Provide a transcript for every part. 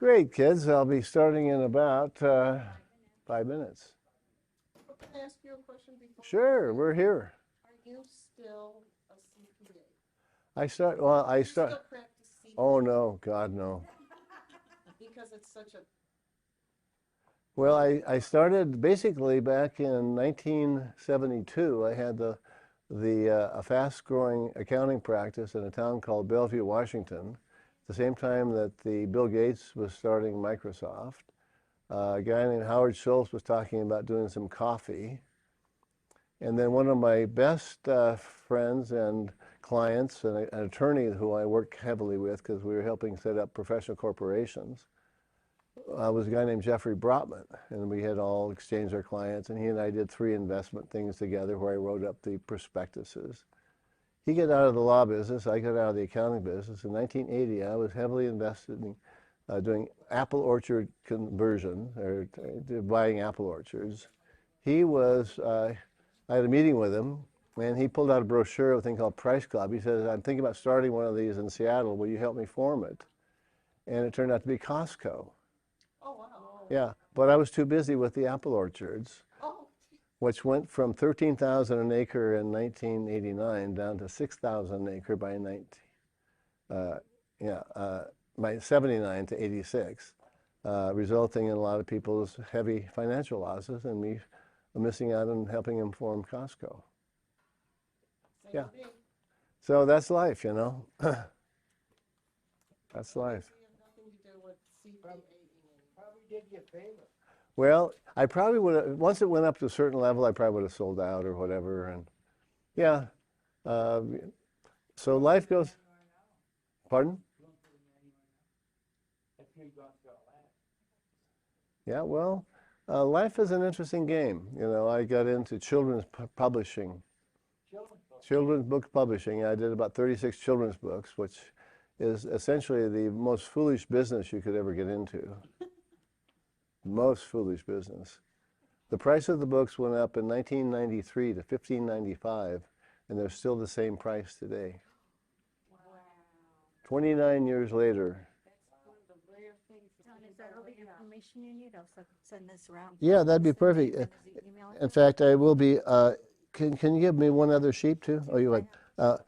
Great, kids. I'll be starting in about 5 minutes. Can I ask you a question before? Sure, we're here. Are you still a CPA? I start. Still practice CPA? Oh no, God no. Because it's such a. Well, I started basically back in 1972. I had a fast-growing accounting practice in a town called Bellevue, Washington. At the same time that the Bill Gates was starting Microsoft, a guy named Howard Schultz was talking about doing some coffee, and then one of my best friends and clients, an attorney who I work heavily with because we were helping set up professional corporations, was a guy named Jeffrey Brotman, and we had all exchanged our clients, and he and I did 3 investment things together where I wrote up the prospectuses. He got out of the law business, I got out of the accounting business. In 1980, I was heavily invested in doing apple orchard conversion, or buying apple orchards. I had a meeting with him, and he pulled out a brochure of a thing called Price Club. He says, I'm thinking about starting one of these in Seattle. Will you help me form it? And it turned out to be Costco. Oh, wow. Yeah, but I was too busy with the apple orchards, which went from 13,000 an acre in 1989 down to 6,000 an acre by 79 to 86, resulting in a lot of people's heavy financial losses and me missing out on helping them form Costco. Yeah. So that's life, you know. That's life. Probably did you a favor. Well, I probably would have, once it went up to a certain level, I probably would have sold out or whatever. And yeah. So life goes, pardon? Yeah, well, life is an interesting game. You know, I got into children's publishing, children's book publishing. I did about 36 children's books, which is essentially the most foolish business you could ever get into. Most foolish business. The price of the books went up in 1993 to $15.95, and they're still the same price today. Wow. 29 years later. That's one of the rare things. Is that all the information you need? I'll send this around. Yeah, that'd be perfect. In fact, I will be. Can you give me one other sheet too? Oh, you would.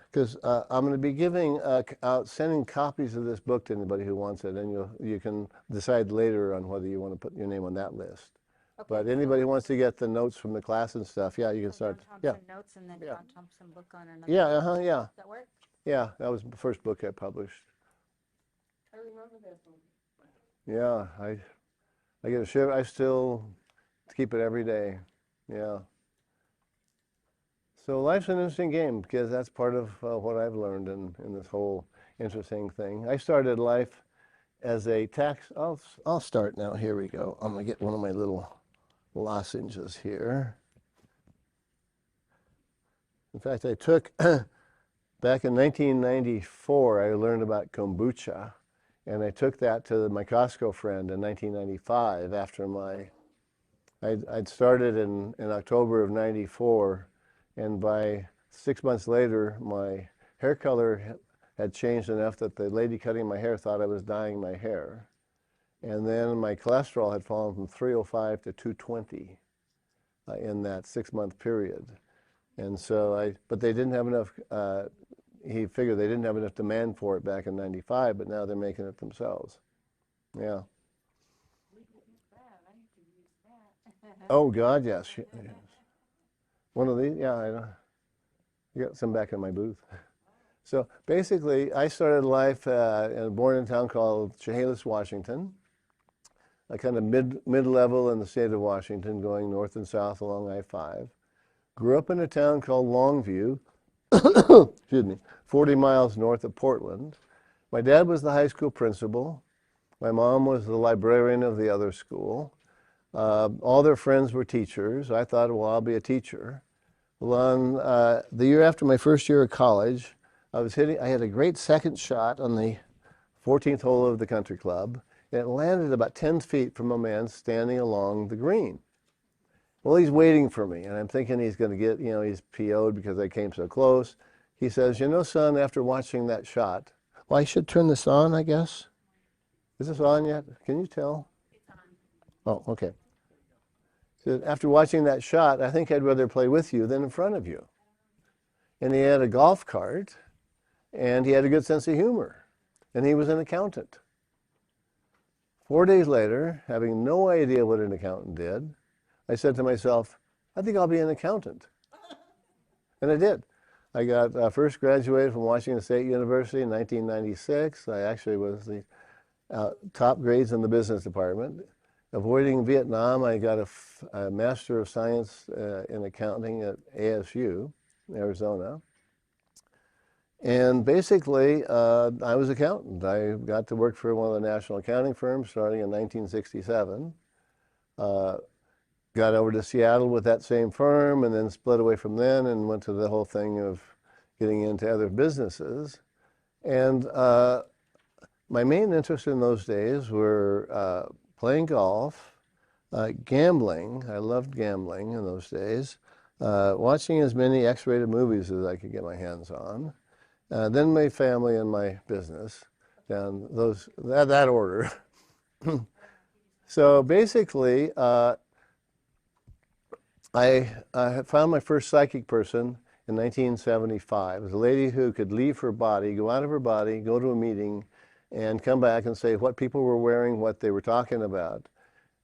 Because I'm going to be giving out, sending copies of this book to anybody who wants it, and you can decide later on whether you want to put your name on that list. Okay. But anybody who wants to get the notes from the class and stuff, yeah, you can start. John Thompson notes and then John Thompson book on another. Yeah, yeah. Does that work? Yeah, that was the first book I published. I remember that one. Yeah, I get a shiver. I still keep it every day. Yeah. So life's an interesting game because that's part of what I've learned in this whole interesting thing. I started life as a tax. I'll start now. Here we go. I'm gonna get one of my little lozenges here. In fact, I took back in 1994. I learned about kombucha, and I took that to my Costco friend in 1995 after I'd started in October of '94. And by 6 months later, my hair color had changed enough that the lady cutting my hair thought I was dyeing my hair. And then my cholesterol had fallen from 305 to 220 in that 6-month period. And so but they didn't have enough, he figured they didn't have enough demand for it back in '95, but now they're making it themselves. Yeah. Oh, God, yes. One of these, yeah, I got some back in my booth. So basically, I started life born in a town called Chehalis, Washington, a kind of mid-level in the state of Washington, going north and south along I-5. Grew up in a town called Longview, excuse me, 40 miles north of Portland. My dad was the high school principal. My mom was the librarian of the other school. All their friends were teachers. I thought, well, I'll be a teacher. Well, the year after my first year of college, I had a great second shot on the 14th hole of the country club, and it landed about 10 feet from a man standing along the green. Well, he's waiting for me, and I'm thinking he's going to get, he's PO'd because I came so close. He says, son, after watching that shot, well, I should turn this on, I guess. Is this on yet? Can you tell? It's on. Oh, okay. So after watching that shot, I think I'd rather play with you than in front of you. And he had a golf cart, and he had a good sense of humor, and he was an accountant. 4 days later, having no idea what an accountant did, I said to myself, I think I'll be an accountant. And I did. I got first graduated from Washington State University in 1996. I actually was the top grades in the business department. Avoiding Vietnam, I got a Master of Science in Accounting at ASU, Arizona. And basically, I was an accountant. I got to work for one of the national accounting firms starting in 1967. Got over to Seattle with that same firm and then split away from then and went to the whole thing of getting into other businesses. And my main interest in those days were playing golf, gambling. I loved gambling in those days. Watching as many X-rated movies as I could get my hands on. Then my family and my business, down that order. So basically, I found my first psychic person in 1975. It was a lady who could leave her body, go out of her body, go to a meeting, and come back and say what people were wearing, what they were talking about.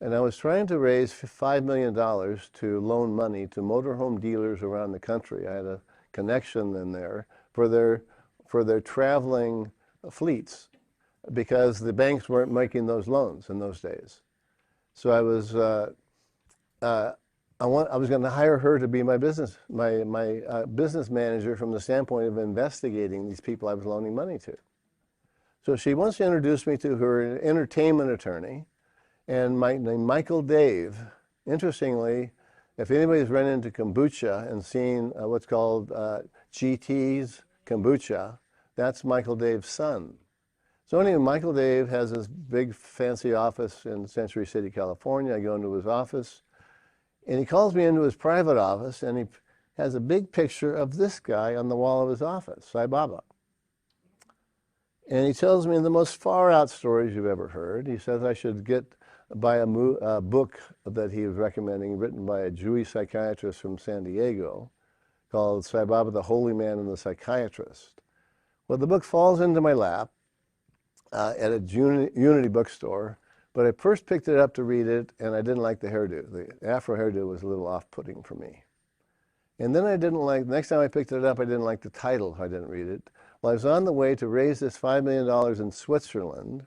And I was trying to raise $5 million to loan money to motorhome dealers around the country. I had a connection in there for their traveling fleets because the banks weren't making those loans in those days. So I was going to hire her to be my business manager from the standpoint of investigating these people I was loaning money to. So she wants to introduce me to her entertainment attorney, and named Michael Dave. Interestingly, if anybody's run into kombucha and seen what's called GT's kombucha, that's Michael Dave's son. So anyway, Michael Dave has this big fancy office in Century City, California. I go into his office, and he calls me into his private office, and he has a big picture of this guy on the wall of his office, Sai Baba. And he tells me the most far-out stories you've ever heard. He says I should buy a book that he was recommending, written by a Jewish psychiatrist from San Diego, called Sai Baba, the Holy Man and the Psychiatrist. Well, the book falls into my lap at a Unity bookstore, but I first picked it up to read it, and I didn't like the hairdo. The afro hairdo was a little off-putting for me. And then next time I picked it up, I didn't like the title. I didn't read it. Well, I was on the way to raise this $5 million in Switzerland.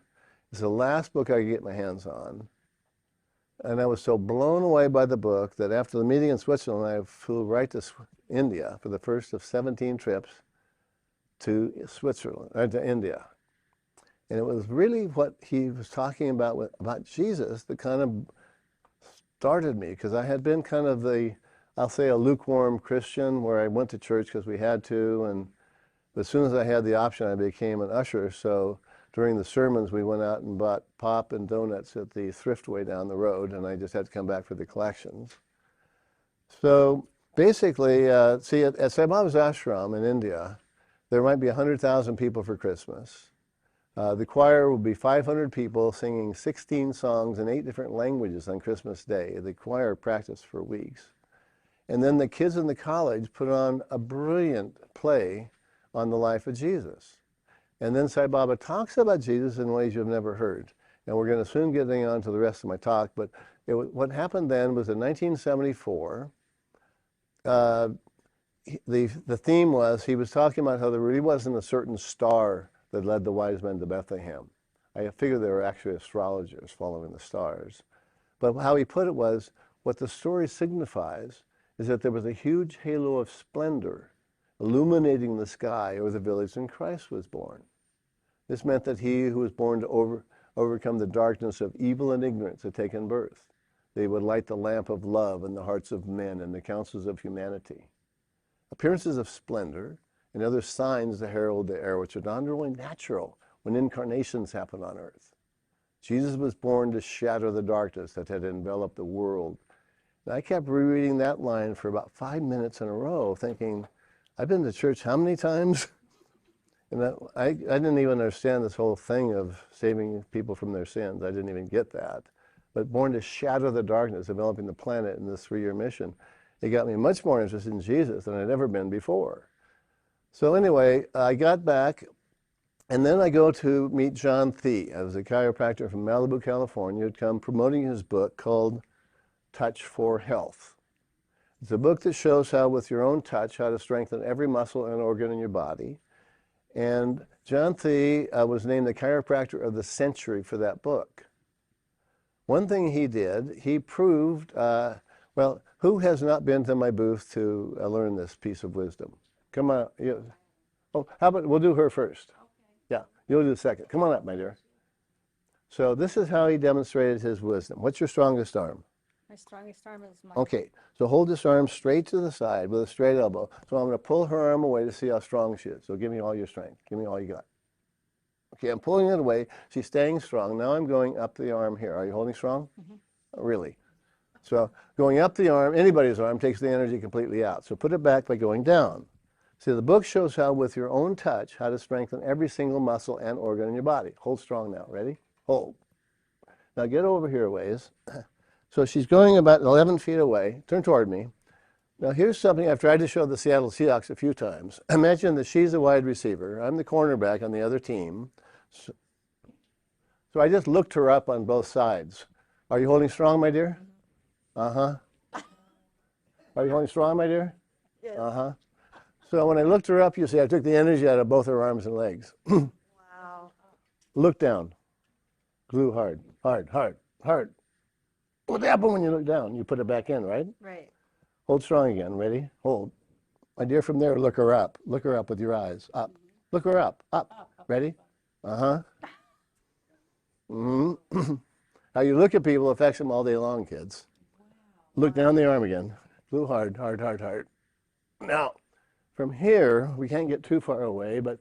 It's the last book I could get my hands on. And I was so blown away by the book that after the meeting in Switzerland, I flew right to India for the first of 17 trips to India. And it was really what he was talking about Jesus that kind of started me, because I had been kind of I'll say a lukewarm Christian, where I went to church because we had to, and as soon as I had the option, I became an usher. So during the sermons, we went out and bought pop and donuts at the Thriftway down the road, and I just had to come back for the collections. So basically, see, at Sai Baba's ashram in India, there might be 100,000 people for Christmas. The choir will be 500 people singing 16 songs in 8 different languages on Christmas Day. The choir practiced for weeks. And then the kids in the college put on a brilliant play on the life of Jesus. And then Sai Baba talks about Jesus in ways you've never heard. And we're going to soon get on to the rest of my talk, but what happened then was in 1974, the theme was, he was talking about how there really wasn't a certain star that led the wise men to Bethlehem. I figured they were actually astrologers following the stars. But how he put it was, what the story signifies is that there was a huge halo of splendor illuminating the sky over the village when Christ was born. This meant that he who was born to overcome the darkness of evil and ignorance had taken birth. They would light the lamp of love in the hearts of men and the counsels of humanity. Appearances of splendor and other signs to herald the era, which are not only natural when incarnations happen on earth. Jesus was born to shatter the darkness that had enveloped the world. And I kept rereading that line for about 5 minutes in a row, thinking, I've been to church how many times? And I didn't even understand this whole thing of saving people from their sins. I didn't even get that. But born to shatter the darkness, developing the planet in this 3-year mission, it got me much more interested in Jesus than I'd ever been before. So anyway, I got back, and then I go to meet John Thie. I was a chiropractor from Malibu, California, who'd come promoting his book called Touch for Health. It's a book that shows how, with your own touch, how to strengthen every muscle and organ in your body. And John Thie was named the chiropractor of the century for that book. One thing he did, he proved, well, who has not been to my booth to learn this piece of wisdom? Come on. Oh, how about we'll do her first? Okay. Yeah, you'll do the second. Come on up, my dear. So this is how he demonstrated his wisdom. What's your strongest arm? My strongest arm is my. Okay, so hold this arm straight to the side with a straight elbow. So I'm going to pull her arm away to see how strong she is. So give me all your strength. Give me all you got. Okay, I'm pulling it away. She's staying strong. Now I'm going up the arm here. Are you holding strong? Mm-hmm. Really? So going up the arm, anybody's arm, takes the energy completely out. So put it back by going down. See, the book shows how, with your own touch, how to strengthen every single muscle and organ in your body. Hold strong now. Ready? Hold. Now get over here a ways. So she's going about 11 feet away. Turn toward me. Now here's something I've tried to show the Seattle Seahawks a few times. Imagine that she's a wide receiver. I'm the cornerback on the other team. So I just looked her up on both sides. Are you holding strong, my dear? Uh-huh. Are you holding strong, my dear? Yes. Uh-huh. So when I looked her up, you see I took the energy out of both her arms and legs. Wow. Look down. Glue hard, hard, hard, hard. What happened when you look down? You put it back in, right? Right. Hold strong again. Ready? Hold. My dear, from there, look her up. Look her up with your eyes. Up. Look her up. Up. Ready? Uh-huh. Mm-hmm. How you look at people affects them all day long, kids. Look down the arm again. Glue hard, hard, hard, hard. Now, from here, we can't get too far away, but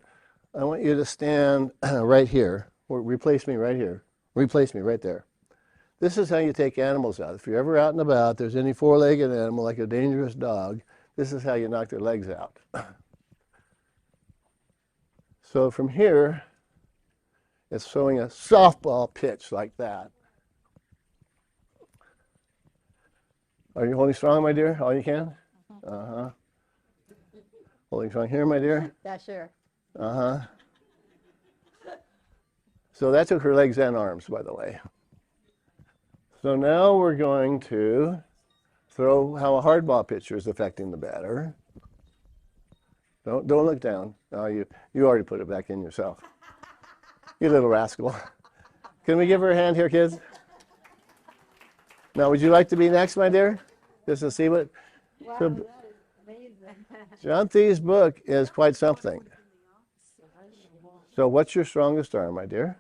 I want you to stand right here, or replace me right here. Replace me right there. This is how you take animals out. If you're ever out and about, there's any four-legged animal like a dangerous dog, this is how you knock their legs out. So from here, it's showing a softball pitch like that. Are you holding strong, my dear? All you can? Uh-huh. Holding strong here, my dear? Yeah, sure. Uh-huh. So that took her legs and arms, by the way. So now we're going to throw how a hardball pitcher is affecting the batter. Don't look down. Oh, you already put it back in yourself. You little rascal. Can we give her a hand here, kids? Now, would you like to be next, my dear? Just to see what... Wow, So, that is amazing. John Thie's book is quite something. So what's your strongest arm, my dear?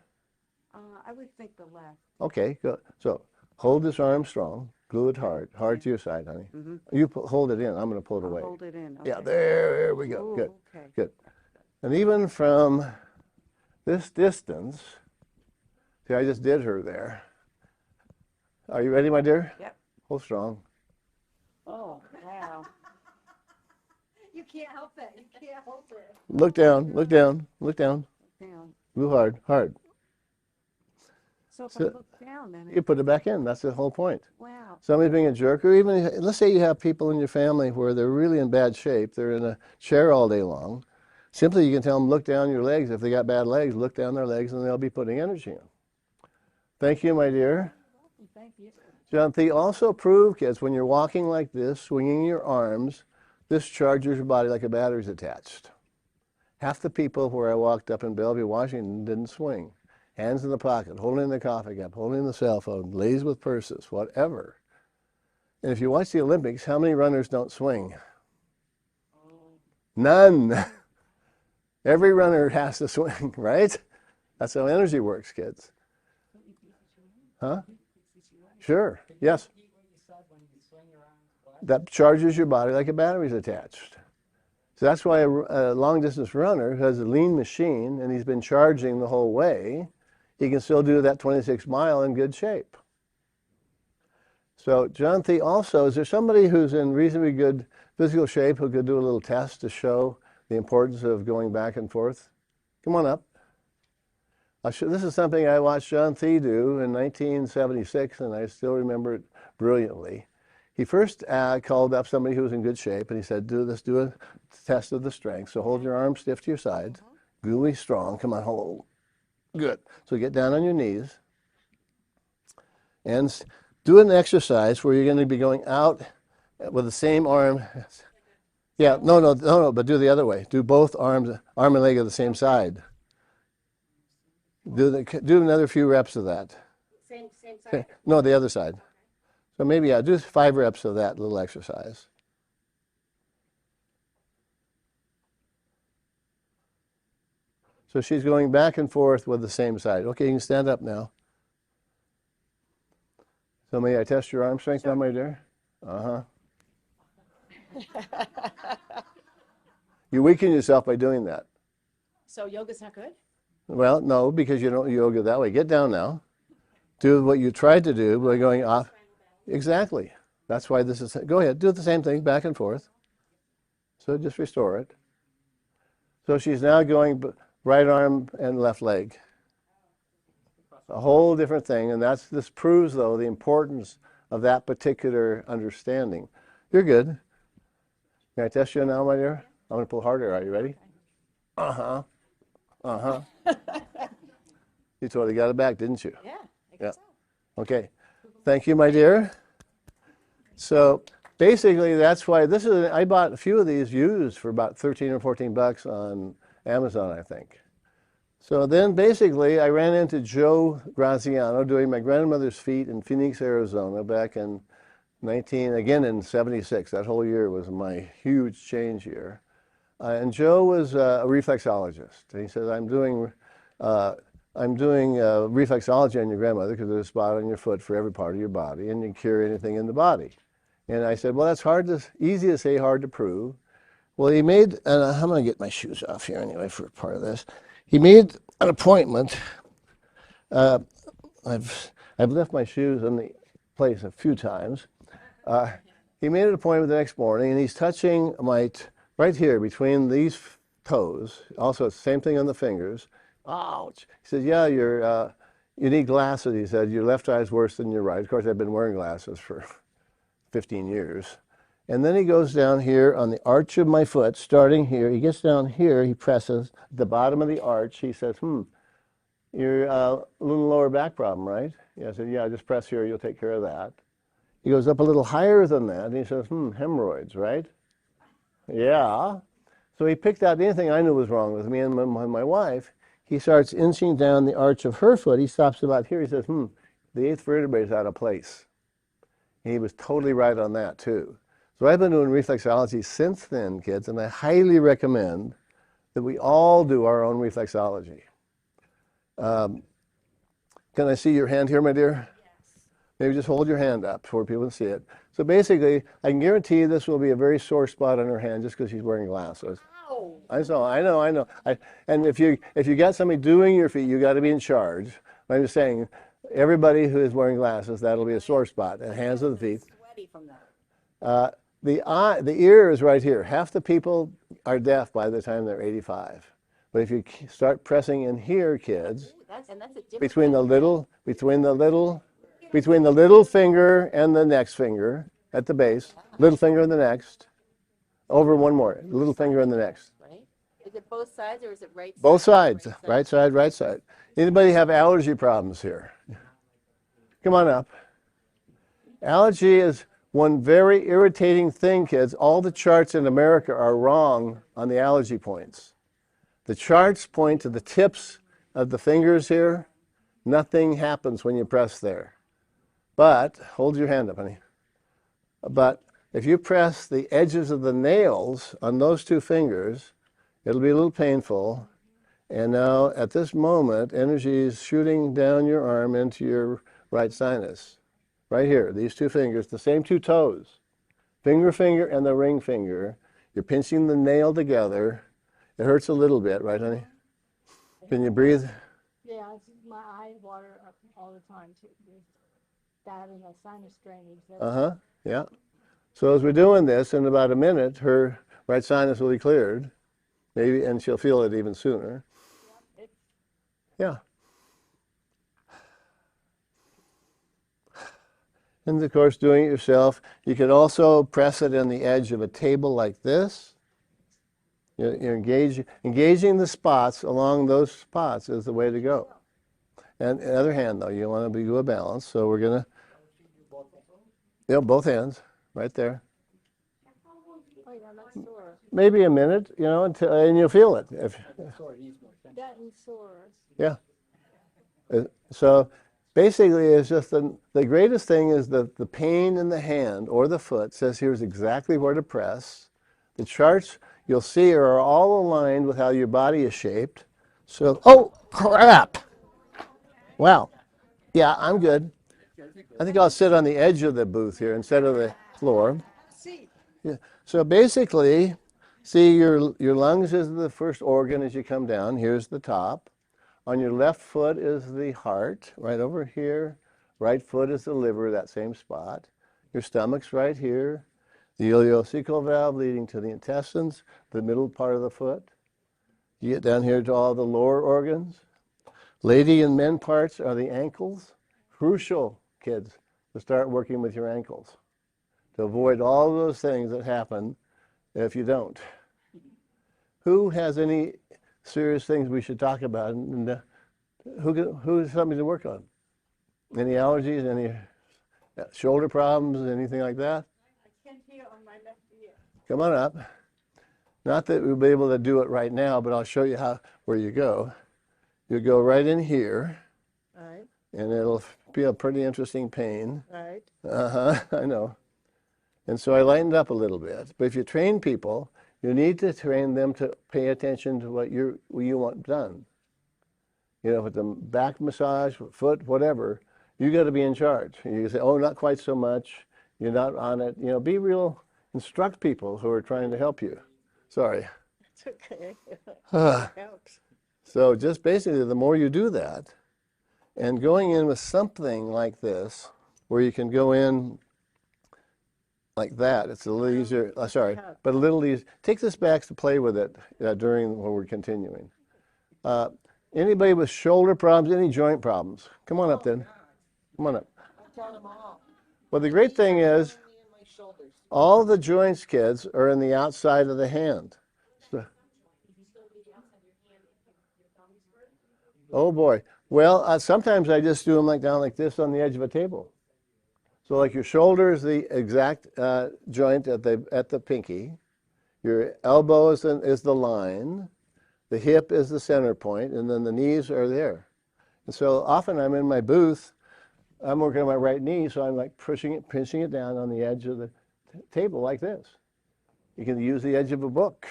I would think the left. Okay, good. So hold this arm strong. Glue it hard. Hard to your side, honey. Mm-hmm. You hold it in. I'm going to pull it away. Hold it in. Okay. Yeah, there we go. Ooh, Good, okay. good. And even from this distance, see, I just did her there. Are you ready, my dear? Yep. Hold strong. Oh, wow. You can't help it. You can't help it. Look down, look down, look down. Down. Glue hard, hard. So if So- I look down, then You put it back in. That's the whole point. wow. Somebody's being a jerk, or even, let's say you have people in your family where they're really in bad shape. They're in a chair all day long. Simply, you can tell them, look down your legs. If they got bad legs, look down their legs, and they'll be putting energy in. Thank you, my dear. Thank you. John Thie also proved, kids, when you're walking like this, swinging your arms, this charges your body like a battery's attached. Half the people where I walked up in Bellevue, Washington, didn't swing. Hands in the pocket, holding the coffee cup, holding the cell phone, ladies with purses, whatever. And if you watch the Olympics, how many runners don't swing? None. Every runner has to swing, right? That's how energy works, kids. Huh? Sure, yes. That charges your body like a battery's attached. So that's why a long-distance runner who has a lean machine and he's been charging the whole way, he can still do that 26-mile in good shape. So John Thie also, is there somebody who's in reasonably good physical shape who could do a little test to show the importance of going back and forth? Come on up. This is something I watched John Thie do in 1976, and I still remember it brilliantly. He first called up somebody who was in good shape, and he said, do a test of the strength. So hold your arms stiff to your sides, really strong. Come on, hold. Good. So get down on your knees, and do an exercise where you're going to be going out with the same arm. Yeah, no, but do the other way. Do both arms, arm and leg of the same side. Do another few reps of that. Same side? No, the other side. So maybe, yeah, do 5 reps of that little exercise. So she's going back and forth with the same side. Okay, you can stand up now. So may I test your arm strength now, my dear? Uh-huh. You weaken yourself by doing that. So yoga's not good? Well, no, because you don't yoga that way. Get down now. Do what you tried to do by going off. Exactly. That's why this is. Go ahead. Do the same thing back and forth. So just restore it. So she's now going right arm and left leg. A whole different thing. And this proves, though, the importance of that particular understanding. You're good. Can I test you now, my dear? I'm going to pull harder. Are you ready? Uh-huh. Uh-huh. You totally got it back, didn't you? Yeah, I Yeah. guess so. Okay. Thank you, my dear. So basically, that's why I bought a few of these used for about 13 or 14 bucks on Amazon, I think. So then basically, I ran into Joe Graziano doing my grandmother's feet in Phoenix, Arizona back in in 76. That whole year was my huge change year. And Joe was a reflexologist. And he said, I'm doing reflexology on your grandmother because there's a spot on your foot for every part of your body, and you can cure anything in the body. And I said, well, that's easy to say, hard to prove. Well, he made, and I'm going to get my shoes off here anyway for part of this. He made an appointment. I've left my shoes in the place a few times. He made an appointment the next morning, and he's touching right here between these toes. Also, it's the same thing on the fingers. Ouch. He said, yeah, you need glasses. He said, your left eye is worse than your right. Of course, I've been wearing glasses for 15 years. And then he goes down here on the arch of my foot, starting here. He gets down here, he presses the bottom of the arch. He says, you're a little lower back problem, right? Yeah, I said, yeah, just press here, you'll take care of that. He goes up a little higher than that, and he says, hemorrhoids, right? Yeah. So he picked out anything I knew was wrong with me and my wife. He starts inching down the arch of her foot. He stops about here. He says, the 8th vertebrae is out of place. And he was totally right on that, too. So I've been doing reflexology since then, kids, and I highly recommend that we all do our own reflexology. Can I see your hand here, my dear? Yes. Maybe just hold your hand up so people can see it. So basically, I can guarantee you this will be a very sore spot on her hand just because she's wearing glasses. Ow. I know. And if you got somebody doing your feet, you got to be in charge. I'm just saying, everybody who is wearing glasses, that'll be a sore spot. The hands of the feet. Sweaty from that. The ear is right here. Half the people are deaf by the time they're 85. But if you start pressing in here, kids, That's a different between the little finger and the next finger at the base, little finger and the next, over one more, little finger and the next. right? Is it both sides or is it right side? Both sides, right side, right side. Anybody have allergy problems here? Come on up. Allergy is one very irritating thing, kids. All the charts in America are wrong on the allergy points. The charts point to the tips of the fingers here. Nothing happens when you press there. But, hold your hand up, honey. But if you press the edges of the nails on those 2 fingers, it'll be a little painful. And now, at this moment, energy is shooting down your arm into your right sinus. Right here, these 2 fingers, the same 2 toes. Finger, and the ring finger. You're pinching the nail together. It hurts a little bit, right, honey? Can you breathe? Yeah, my eyes water up all the time too. There's that and a sinus drainage. Yeah. So as we're doing this, in about a minute, her right sinus will be cleared, maybe, and she'll feel it even sooner. Yeah. And of course, doing it yourself. You could also press it in the edge of a table like this. You're engaging the spots along those spots is the way to go. And the other hand, though, you want to do a balance. So we're going to, both hands right there. Oh, yeah, that's sore. Maybe a minute, until, and you'll feel it. That and sore. Yeah. So basically, it's just the greatest thing is the pain in the hand or the foot says here's exactly where to press. The charts you'll see are all aligned with how your body is shaped. So, oh, crap. Wow. Yeah, I'm good. I think I'll sit on the edge of the booth here instead of the floor. Yeah. So basically, see your lungs is the first organ as you come down. Here's the top. On your left foot is the heart, right over here. Right foot is the liver, that same spot. Your stomach's right here. The ileocecal valve leading to the intestines, the middle part of the foot. You get down here to all the lower organs. Lady and men parts are the ankles. Crucial, kids, to start working with your ankles, to avoid all those things that happen if you don't. Who has any serious things we should talk about? And who's something to work on? Any allergies, any shoulder problems, anything like that? I can't hear on my left ear. Come on up. Not that we'll be able to do it right now, but I'll show you where you go. You go right in here, Right, and it'll be a pretty interesting pain. right. I know. And so I lightened up a little bit. But if you train people, you need to train them to pay attention to what you want done. With the back massage, foot, whatever, you got to be in charge. You say, oh, not quite so much. You're not on it. Be real. Instruct people who are trying to help you. Sorry. It's okay. Helps. So just basically, the more you do that, and going in with something like this, where you can go in like that, it's a little easier. Sorry, but a little easier. Take this back to play with it during when we're continuing. Anybody with shoulder problems, any joint problems? Come on up then. Come on up. I've got them all. Well, the great thing is, Me and my shoulders. all the joints, kids, are in the outside of the hand. So, oh boy. Well, sometimes I just do them down like this on the edge of a table. So like your shoulder is the exact joint at the pinky. Your elbow is the line. The hip is the center point, and then the knees are there. And so often I'm in my booth, I'm working on my right knee, so I'm like pinching it down on the edge of the table like this. You can use the edge of a book.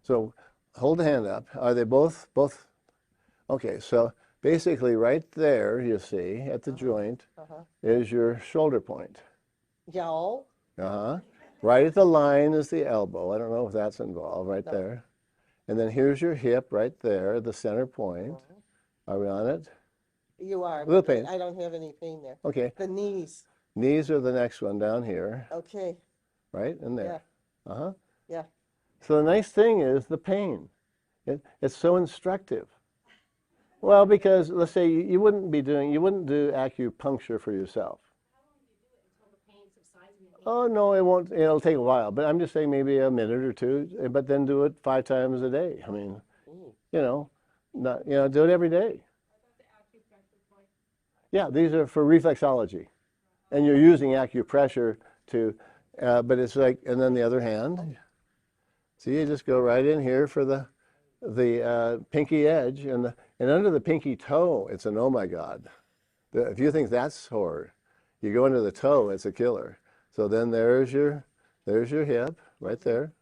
So hold the hand up. Are they both? Okay, so basically right there, you see, at the joint, is your shoulder point. Yo. Right at the line is the elbow. I don't know if that's involved, right there. And then here's your hip right there, the center point. Are we on it? You are. A little but pain. I don't have any pain there. Okay. The knees. Knees are the next one down here, Okay. right? In there. Yeah. Yeah. So the nice thing is the pain. It's so instructive. Well, because let's say you wouldn't do acupuncture for yourself. Oh, no, it won't. It'll take a while, but I'm just saying maybe a minute or two, but then do it 5 times a day. I mean, do it every day. Yeah, these are for reflexology. And you're using acupressure but it's like, and then the other hand. So you just go right in here for the pinky edge, and under the pinky toe, it's an oh my God. If you think that's horror, you go into the toe, it's a killer. So then there's your hip right there.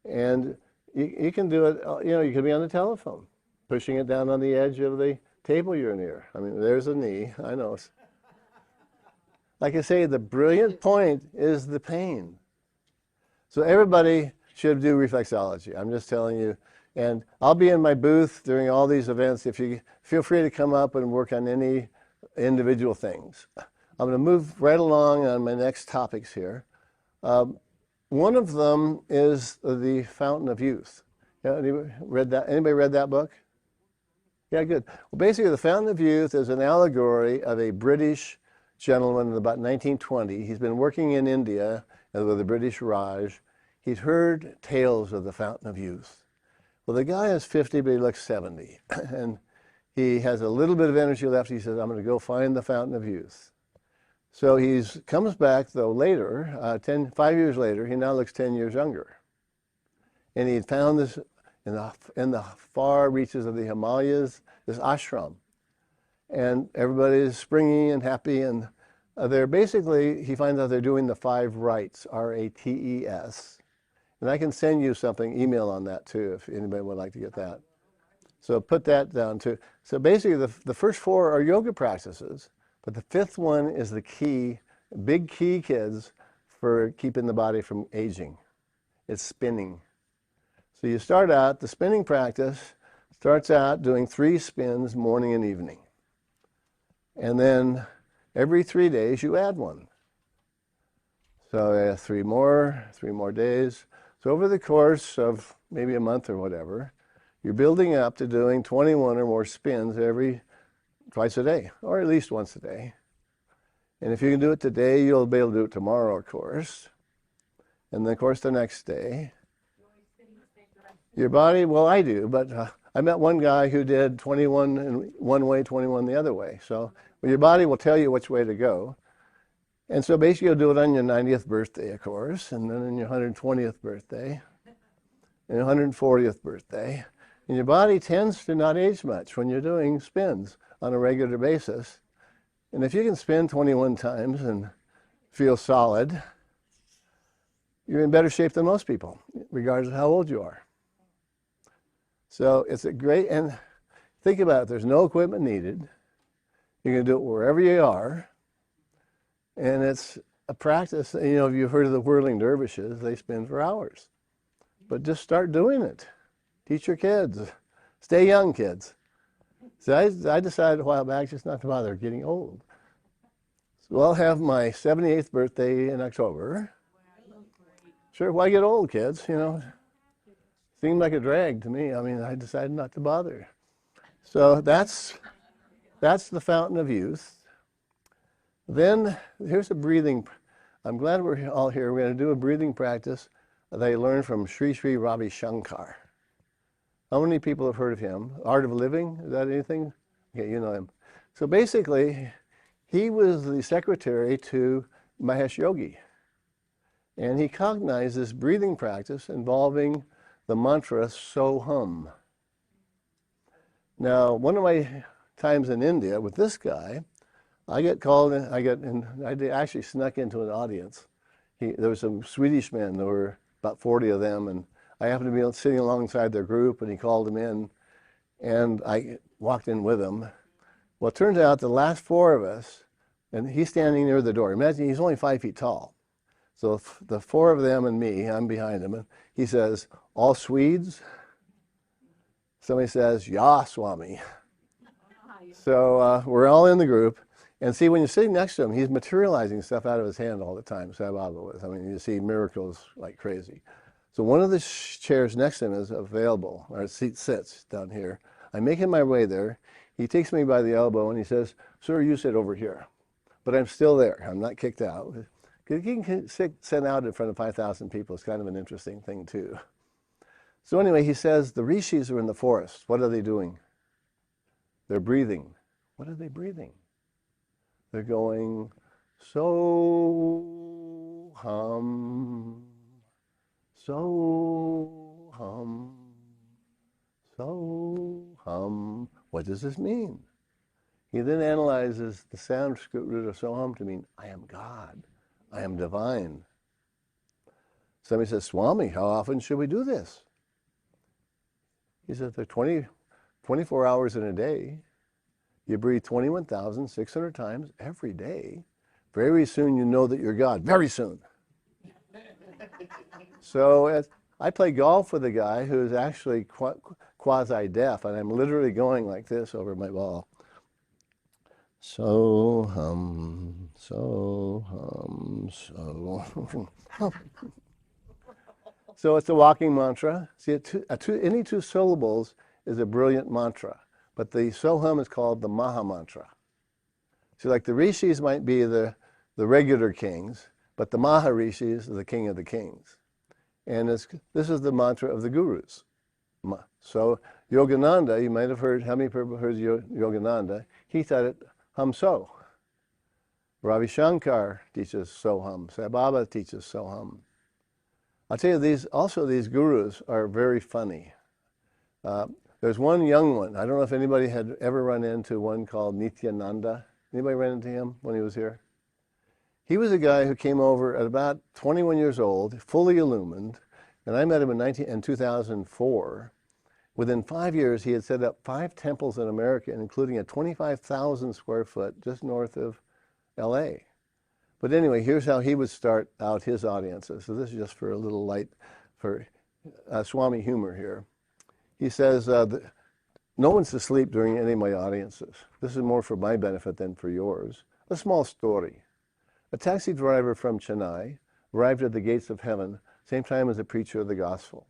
And you can do it, you can be on the telephone, pushing it down on the edge of the table you're near. I mean, there's a knee, I know. Like I say, the brilliant point is the pain. So everybody should do reflexology. I'm just telling you. And I'll be in my booth during all these events. If you feel free to come up and work on any individual things. I'm going to move right along on my next topics here. One of them is the Fountain of Youth. Anybody read that book? Yeah, good. Well, basically, the Fountain of Youth is an allegory of a British gentleman in about 1920. He's been working in India with the British Raj. He'd heard tales of the Fountain of Youth. Well, the guy is 50, but he looks 70. And he has a little bit of energy left. He says, I'm going to go find the Fountain of Youth. So he comes back, though, later, 5 years later. He now looks 10 years younger. And he found this in the far reaches of the Himalayas, this ashram. And everybody is springy and happy. And they're basically, he finds out they're doing the 5 rites, R-A-T-E-S. And I can send you something, email on that too, if anybody would like to get that. So put that down too. So basically the first 4 are yoga practices, but the 5th one is the key, big key, kids, for keeping the body from aging. It's spinning. So you start out, the spinning practice starts out doing 3 spins morning and evening. And then every 3 days you add one. So 3 more days. So over the course of maybe a month or whatever, you're building up to doing 21 or more spins twice a day, or at least once a day. And if you can do it today, you'll be able to do it tomorrow, of course. And then, of course, the next day. Your body, well, I do, but I met one guy who did 21 in one way, 21 the other way. So your body will tell you which way to go. And so basically you'll do it on your 90th birthday, of course, and then on your 120th birthday, and your 140th birthday. And your body tends to not age much when you're doing spins on a regular basis. And if you can spin 21 times and feel solid, you're in better shape than most people, regardless of how old you are. So it's a great, and think about it, there's no equipment needed. You can do it wherever you are. And it's a practice, if you've heard of the whirling dervishes, they spin for hours. But just start doing it. Teach your kids. Stay young, kids. So I decided a while back just not to bother getting old. So I'll have my 78th birthday in October. Sure, why get old, kids? Seemed like a drag to me. I decided not to bother. So that's the Fountain of Youth. Then here's a breathing. I'm glad we're all here. We're going to do a breathing practice that I learned from Sri Sri Ravi Shankar. How many people have heard of him? Art of Living, is that anything? Okay, you know him. So basically, he was the secretary to Mahesh Yogi. And he cognized this breathing practice involving the mantra Soham. Now, one of my times in India with this guy, I actually snuck into an audience. There were some Swedish men, there were about 40 of them, and I happened to be sitting alongside their group, and he called them in, and I walked in with him. Well, it turns out the last 4 of us, and he's standing near the door. Imagine he's only 5 feet tall. So the 4 of them and me, I'm behind him, and he says, all Swedes? Somebody says, Ya, Swami. So we're all in the group. And see, when you're sitting next to him, he's materializing stuff out of his hand all the time, Sai Baba was. You see miracles like crazy. So one of the chairs next to him is available, or seat sits down here. I'm making my way there. He takes me by the elbow and he says, sir, you sit over here. But I'm still there. I'm not kicked out. Getting sent out in front of 5,000 people is kind of an interesting thing, too. So anyway, he says, the rishis are in the forest. What are they doing? They're breathing. What are they breathing? They're going, so hum, so hum, so hum. What does this mean? He then analyzes the Sanskrit root of so hum to mean, I am God, I am divine. Somebody says, Swami, how often should we do this? He says, there are 24 hours in a day. You breathe 21,600 times every day. Very soon you know that you're God. Very soon. So I play golf with a guy who's actually quasi-deaf, and I'm literally going like this over my ball. So hum, so hum, so hum. So it's a walking mantra. See, any 2 syllables is a brilliant mantra. but the Soham is called the Maha Mantra. See, like the rishis might be the regular kings, but the Maha Rishis are the king of the kings. And this is the mantra of the gurus. So Yogananda, you might have heard, how many people heard Yogananda? He thought it hum so. Ravi Shankar teaches Soham. Sai Baba teaches Soham. I'll tell you, these gurus are very funny. There's one young one. I don't know if anybody had ever run into one called Nityananda. Anybody ran into him when he was here? He was a guy who came over at about 21 years old, fully illumined, and I met him in 2004. Within 5 years, he had set up 5 temples in America, including a 25,000 square foot just north of LA. But anyway, here's how he would start out his audiences. So this is just for a little light, for Swami humor here. He says, no one's asleep during any of my audiences. This is more for my benefit than for yours. A small story. A taxi driver from Chennai arrived at the gates of heaven, same time as the preacher of the gospel.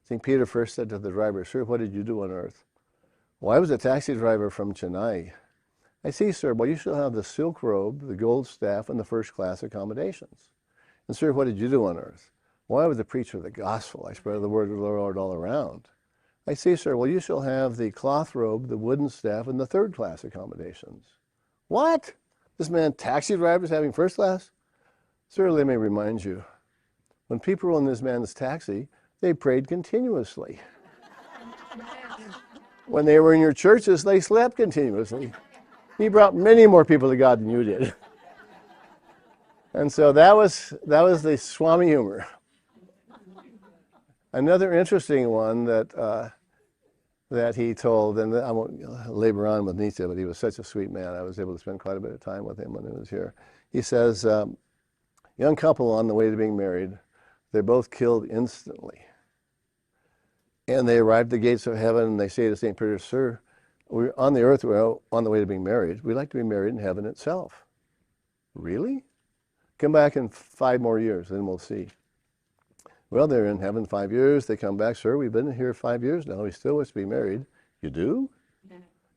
St. Peter first said to the driver, "Sir, what did you do on earth?" "Well, I was a taxi driver from Chennai." "I see, sir. Well, you shall have the silk robe, the gold staff, and the first-class accommodations." "And, sir, what did you do on earth?" "Well, I was a preacher of the gospel. I spread the word of the Lord all around." "I see, sir. Well, you shall have the cloth robe, the wooden staff, and the third-class accommodations." "What? This man, taxi driver, is having first class?" "Sir, let me remind you, when people were in this man's taxi, they prayed continuously. When they were in your churches, they slept continuously. He brought many more people to God than you did." And so that was the Swami humor. Another interesting one that he told, and I won't labor on with Nitya, but he was such a sweet man. I was able to spend quite a bit of time with him when he was here. He says, young couple on the way to being married, they're both killed instantly. And they arrive at the gates of heaven, and they say to St. Peter, "Sir, we're on the earth, we're on the way to being married. We'd like to be married in heaven itself." "Really? Come back in 5 more years, then we'll see." Well, they're in heaven 5 years. They come back, "Sir, we've been here 5 years now. We still wish to be married." "You do?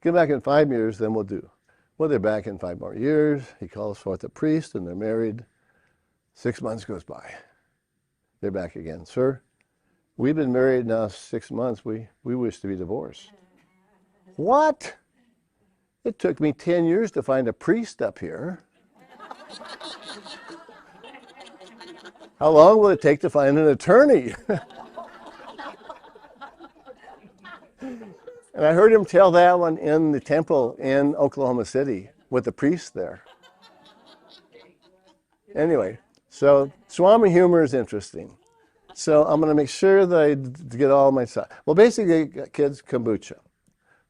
Come back in 5 years, then we'll do." Well, they're back in 5 more years. He calls forth a priest, and they're married. 6 months goes by. They're back again. "Sir, we've been married now 6 months. We wish to be divorced." "What? It took me 10 years to find a priest up here. How long will it take to find an attorney?" And I heard him tell that one in the temple in Oklahoma City with the priest there. Anyway, so Swami humor is interesting. So I'm going to make sure that I get all my stuff. Well, basically, kids, kombucha.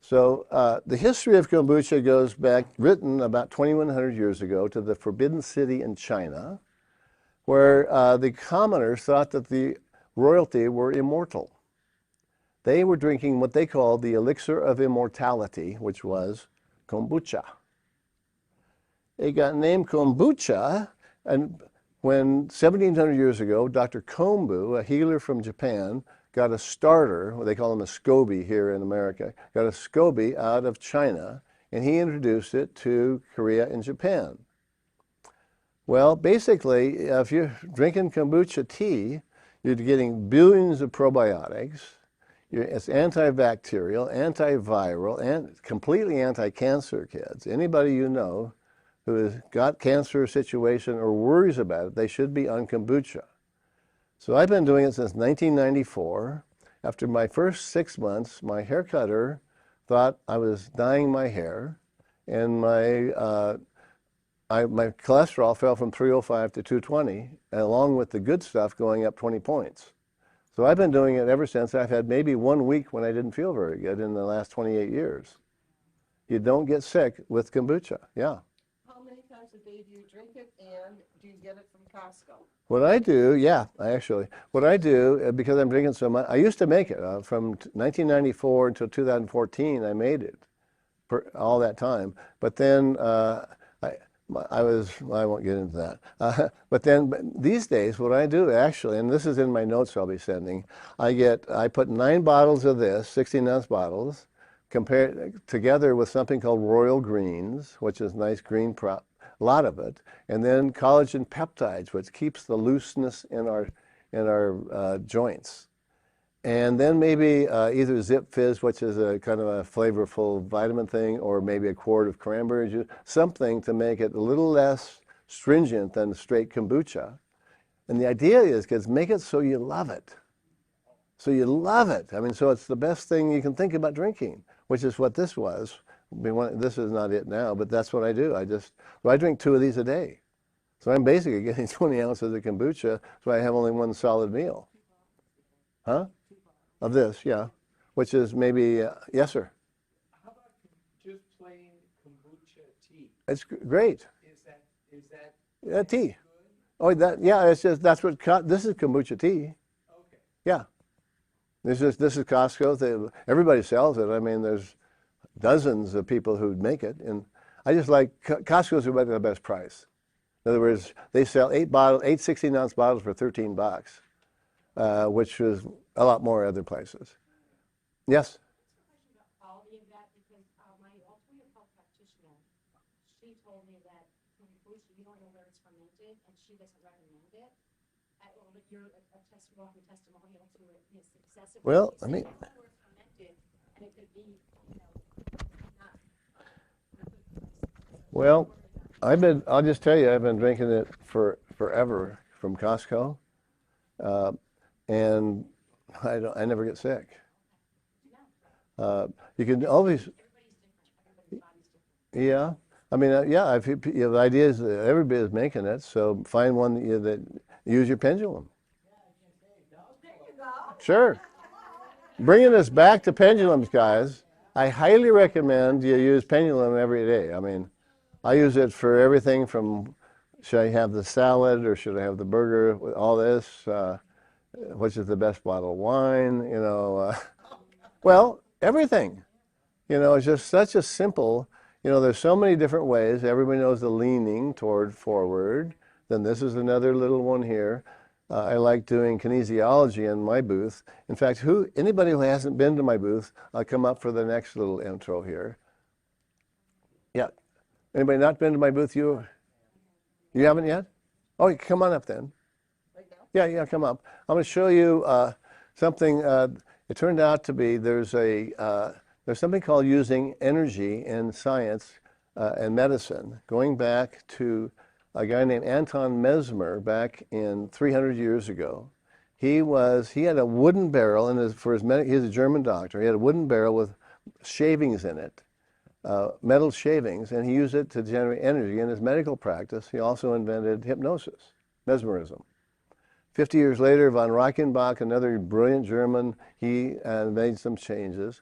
So the history of kombucha goes back, written about 2,100 years ago, to the Forbidden City in China, where the commoners thought that the royalty were immortal. They were drinking what they called the elixir of immortality, which was kombucha. It got named kombucha, and when 1,700 years ago, Dr. Kombu, a healer from Japan, got a starter, what they call him a SCOBY here in America, got a SCOBY out of China, and he introduced it to Korea and Japan. Well, basically, if you're drinking kombucha tea, you're getting billions of probiotics. It's antibacterial, antiviral, and completely anti-cancer, kids. Anybody you know who has got cancer situation or worries about it, they should be on kombucha. So I've been doing it since 1994. After my first 6 months, my hair cutter thought I was dyeing my hair, and my cholesterol fell from 305 to 220, along with the good stuff going up 20 points. So I've been doing it ever since. I've had maybe 1 week when I didn't feel very good in the last 28 years. You don't get sick with kombucha, yeah. How many times a day do you drink it, and do you get it from Costco? What I do, what I do, because I'm drinking so much, I used to make it from 1994 until 2014, I made it all that time. But then I won't get into that. But then these days, what I do actually, and this is in my notes I'll be sending, I put 9 bottles of this, 16-ounce bottles, compare together with something called royal greens, which is nice green a lot of it, and then collagen peptides, which keeps the looseness in our joints. And then maybe either Zip Fizz, which is a kind of a flavorful vitamin thing, or maybe a quart of cranberry juice, something to make it a little less stringent than straight kombucha. And the idea is, kids, make it so you love it. So you love it. I mean, so it's the best thing you can think about drinking, which is what this was. This is not it now, but that's what I do. I drink 2 of these a day. So I'm basically getting 20 ounces of kombucha, so I have only one solid meal. Huh? Of this, yeah. Which is maybe, yes, sir. How about just plain kombucha tea? It's great. Is that Yeah, tea. good? Oh, yeah, it's just, that's what, this is kombucha tea. Okay. Yeah. This is Costco. Everybody sells it. I mean, there's dozens of people who make it. And I just like, Costco's about the best price. In other words, they sell 8 16-ounce bottles for $13, which is a lot more other places. Yes? All of that because my alternative health practitioner, she told me that kombucha, you don't know where it's fermented, and she doesn't recommend it. You're a walking testimonial to his success. Well, I mean, Where it's fermented, and it could be, not. well, I'll just tell you, I've been drinking it forever from Costco, and I never get sick. You can always, yeah. I mean, yeah. The idea is that everybody is making it, so find one that use your pendulum. Sure. Bringing us back to pendulums, guys. I highly recommend you use pendulum every day. I mean, I use it for everything from should I have the salad or should I have the burger with all this, which is the best bottle of wine, well, everything. It's just such a simple, there's so many different ways. Everybody knows the leaning toward forward. Then this is another little one here. I like doing kinesiology in my booth. In fact, anybody who hasn't been to my booth, I'll come up for the next little intro here. Yeah. Anybody not been to my booth? You haven't yet? Oh, come on up then. Right now? Yeah, come up. I'm going to show you something. It turned out to be there's something called using energy in science and medicine, going back to a guy named Anton Mesmer back in 300 years ago. He had a wooden barrel he's a German doctor. He had a wooden barrel with shavings in it, metal shavings, and he used it to generate energy in his medical practice. He also invented hypnosis, mesmerism. 50 years later, von Reichenbach, another brilliant German, he made some changes.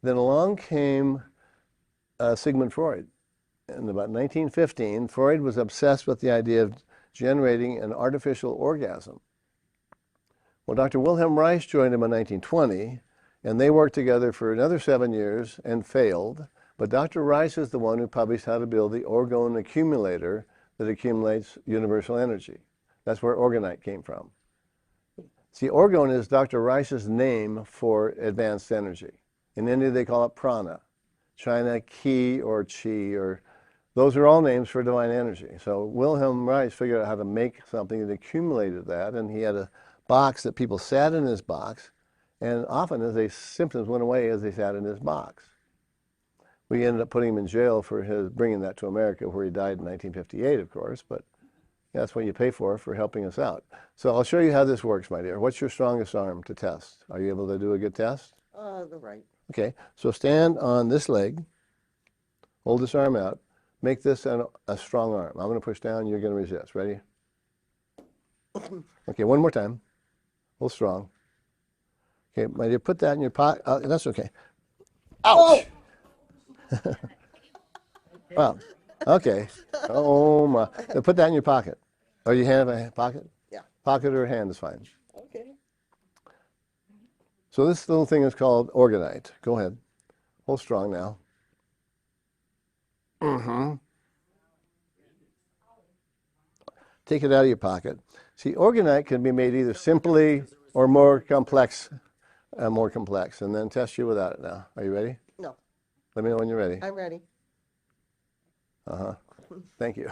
Then along came Sigmund Freud. In about 1915, Freud was obsessed with the idea of generating an artificial orgasm. Well, Dr. Wilhelm Reich joined him in 1920, and they worked together for another 7 years and failed. But Dr. Reich is the one who published how to build the orgone accumulator that accumulates universal energy. That's where orgonite came from. See, orgone is Dr. Reich's name for advanced energy. In India, they call it prana. China, ki or chi, those are all names for divine energy. So Wilhelm Reich figured out how to make something that accumulated that, and he had a box that people sat in his box, and often as his symptoms went away as they sat in his box. We ended up putting him in jail for bringing that to America, where he died in 1958, of course, but that's what you pay for helping us out. So I'll show you how this works, my dear. What's your strongest arm to test? Are you able to do a good test? The right. Okay, so stand on this leg, hold this arm out, make this a strong arm. I'm going to push down, you're going to resist. Ready? Okay, one more time. Hold strong. Okay, my dear, put that in your pocket. That's okay. Ouch! Oh! Wow. Okay. Oh my. Now put that in your pocket. Oh, you have a pocket? Yeah. Pocket or hand is fine. Okay. So this little thing is called orgonite. Go ahead. Hold strong now. Mm-hmm. Take it out of your pocket. See, orgonite can be made either simply or more complex, and then test you without it now. Are you ready? No. Let me know when you're ready. I'm ready. Uh-huh. Thank you.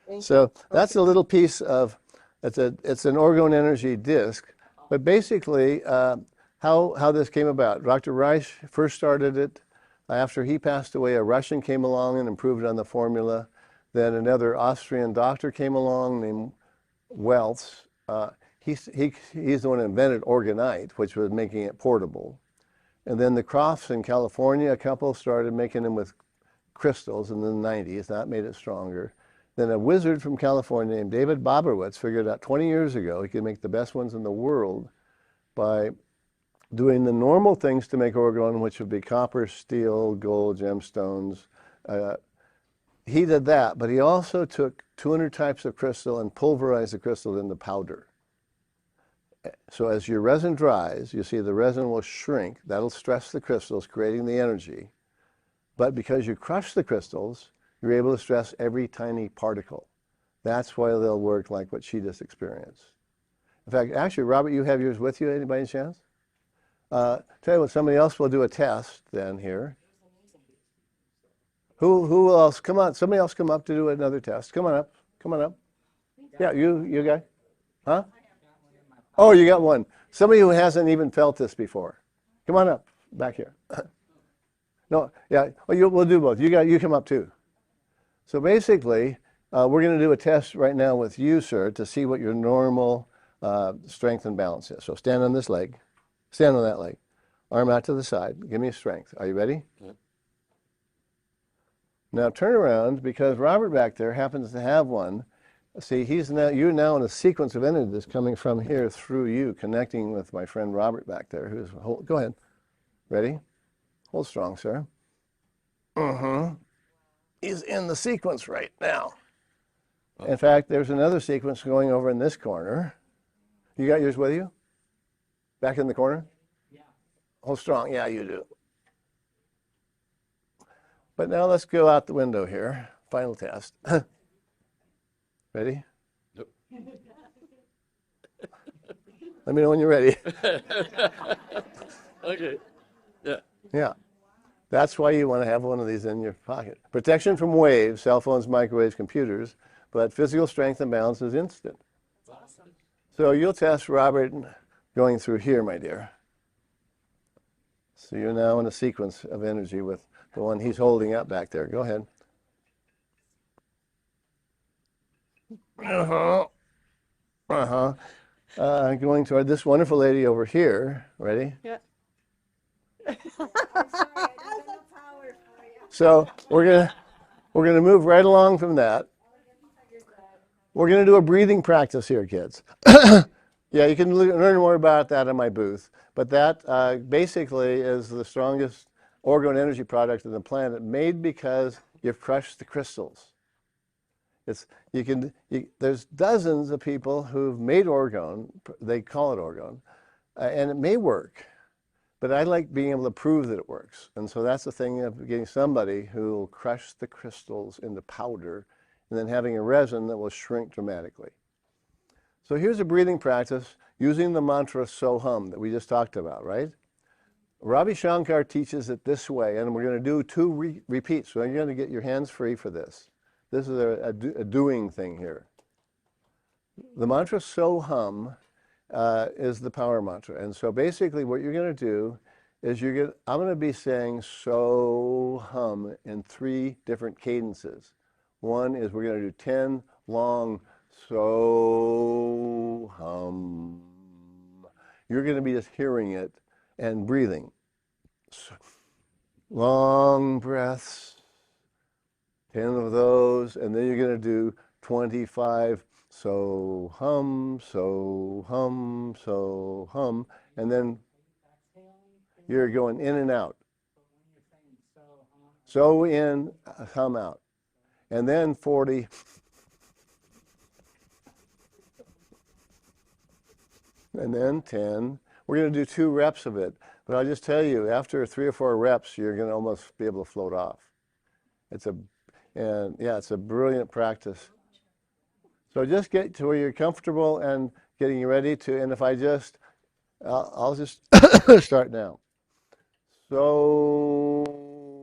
Thank you. So that's a little piece of, it's an orgone energy disc, but basically how this came about. Dr. Reich first started it. After he passed away, a Russian came along and improved on the formula. Then another Austrian doctor came along named Wells. He's the one who invented orgonite, which was making it portable. And then the Crofts in California, a couple started making them with crystals in the 90s. That made it stronger. Then a wizard from California named David Boberwitz figured out 20 years ago he could make the best ones in the world by doing the normal things to make orgone, which would be copper, steel, gold, gemstones. He did that, but he also took 200 types of crystal and pulverized the crystal into powder. So as your resin dries, you see the resin will shrink. That'll stress the crystals, creating the energy. But because you crush the crystals, you're able to stress every tiny particle. That's why they'll work like what she just experienced. In fact, actually, Robert, you have yours with you, any chance? Tell you what, somebody else will do a test then here. Who else? Come on, somebody else come up to do another test. Come on up. Come on up. Yeah, you guy. Huh? Oh, you got one. Somebody who hasn't even felt this before. Come on up, back here. No, yeah, we'll do both. You come up too. So basically, we're going to do a test right now with you, sir, to see what your normal strength and balance is. So stand on this leg. Stand on that leg. Arm out to the side. Give me a strength. Are you ready? Yep. Now turn around, because Robert back there happens to have one. See, you're now in a sequence of energy that's coming from here through you, connecting with my friend Robert back there. Go ahead. Ready? Hold strong, sir. He's in the sequence right now. In fact, there's another sequence going over in this corner. You got yours with you? Back in the corner? Yeah. Hold strong. Yeah, you do. But now let's go out the window here. Final test. Ready? Nope. Let me know when you're ready. Okay. Yeah. Yeah. That's why you want to have one of these in your pocket. Protection from waves, cell phones, microwaves, computers, but physical strength and balance is instant. Awesome. So you'll test Robert going through here, my dear. So you're now in a sequence of energy with the one he's holding up back there. Go ahead. Going toward this wonderful lady over here. Ready? Yeah. So we're gonna move right along from that. We're gonna do a breathing practice here, kids. Yeah, you can learn more about that in my booth. But that basically is the strongest orgone energy product on the planet, made because you've crushed the crystals. There's dozens of people who've made orgone. They call it orgone, and it may work. But I like being able to prove that it works. And so that's the thing of getting somebody who will crush the crystals into powder and then having a resin that will shrink dramatically. So here's a breathing practice using the mantra So Hum that we just talked about, right? Ravi Shankar teaches it this way, and we're going to do two repeats. So you're going to get your hands free for this. This is a doing thing here. The mantra So Hum is the power mantra. And so basically what you're going to do is I'm going to be saying So Hum in 3 different cadences. One is we're going to do 10 long So Hum. You're going to be just hearing it and breathing. So, long breaths, 10 of those, and then you're going to do 25 So hum, so hum, so hum, and then you're going in and out. So in, hum out. And then 40. And then 10. We're going to do 2 reps of it. But I'll just tell you, after 3 or 4 reps, you're going to almost be able to float off. It's a brilliant practice. So just get to where you're comfortable and getting ready to, and if I'll just start now. So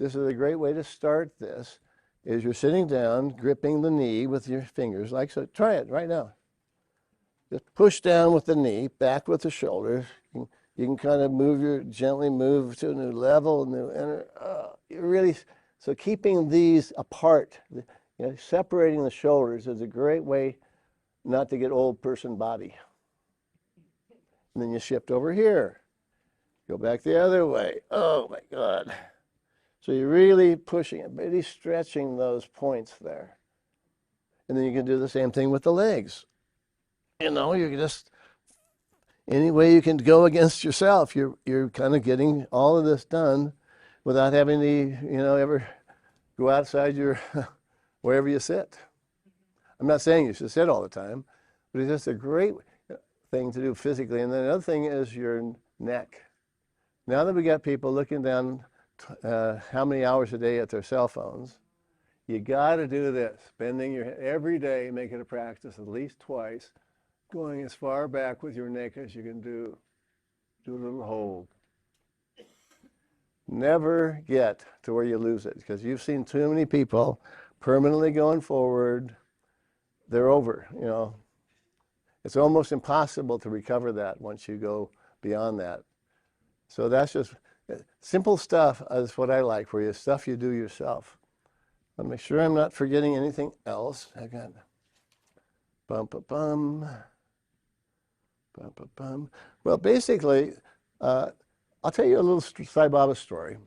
this is a great way to start this, is you're sitting down, gripping the knee with your fingers, like so. Try it right now. Just push down with the knee, back with the shoulders. You can kind of gently move to a new level, so keeping these apart, separating the shoulders is a great way not to get old person body. And then you shift over here. Go back the other way. Oh my God. So you're really pushing it, really stretching those points there. And then you can do the same thing with the legs. You're just, any way you can go against yourself, you're kind of getting all of this done without having to, ever go outside your, wherever you sit. I'm not saying you should sit all the time, but it's just a great thing to do physically. And then another thing is your neck. Now that we got people looking down how many hours a day at their cell phones, you got to do this, bending your head every day, make it a practice at least twice, going as far back with your neck as you can do. Do a little hold. Never get to where you lose it, because you've seen too many people permanently going forward. They're over, It's almost impossible to recover that once you go beyond that. So that's just simple stuff is what I like for you, stuff you do yourself. I'll make sure I'm not forgetting anything else. I got bum, bum, bum, bum, bum, bum. Well, basically, I'll tell you a little Sai Baba story.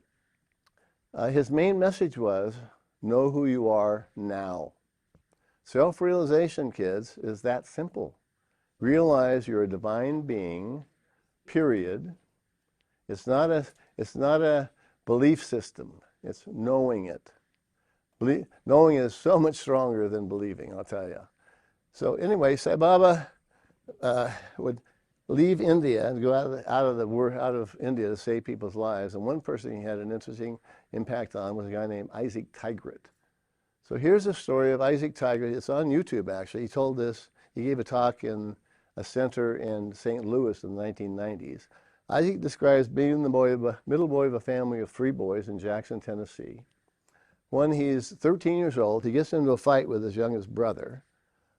His main message was, know who you are now. Self-realization, kids, is that simple. Realize you're a divine being, period. It's not a belief system. It's knowing it. Knowing is so much stronger than believing, I'll tell you. So anyway, Sai Baba would leave India and go out of India to save people's lives. And one person he had an interesting impact on was a guy named Isaac Tigert. So here's the story of Isaac Tigert. It's on YouTube, actually. He told this. He gave a talk in a center in St. Louis in the 1990s. Isaac describes being the middle boy of a family of 3 boys in Jackson, Tennessee. When he's 13 years old, he gets into a fight with his youngest brother.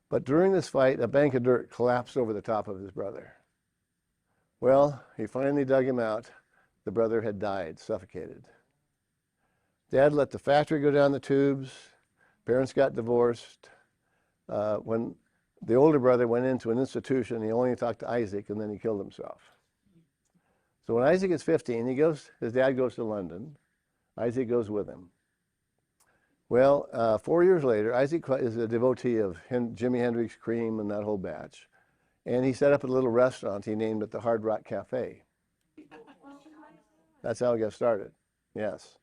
But during this fight, a bank of dirt collapsed over the top of his brother. Well, he finally dug him out. The brother had died, suffocated. Dad let the factory go down the tubes. Parents got divorced. When the older brother went into an institution, he only talked to Isaac, and then he killed himself. So when Isaac is 15, his dad goes to London. Isaac goes with him. Well, 4 years later, Isaac is a devotee of Jimi Hendrix, Cream, and that whole batch. And he set up a little restaurant. He named it the Hard Rock Cafe. That's how he got started. Yes.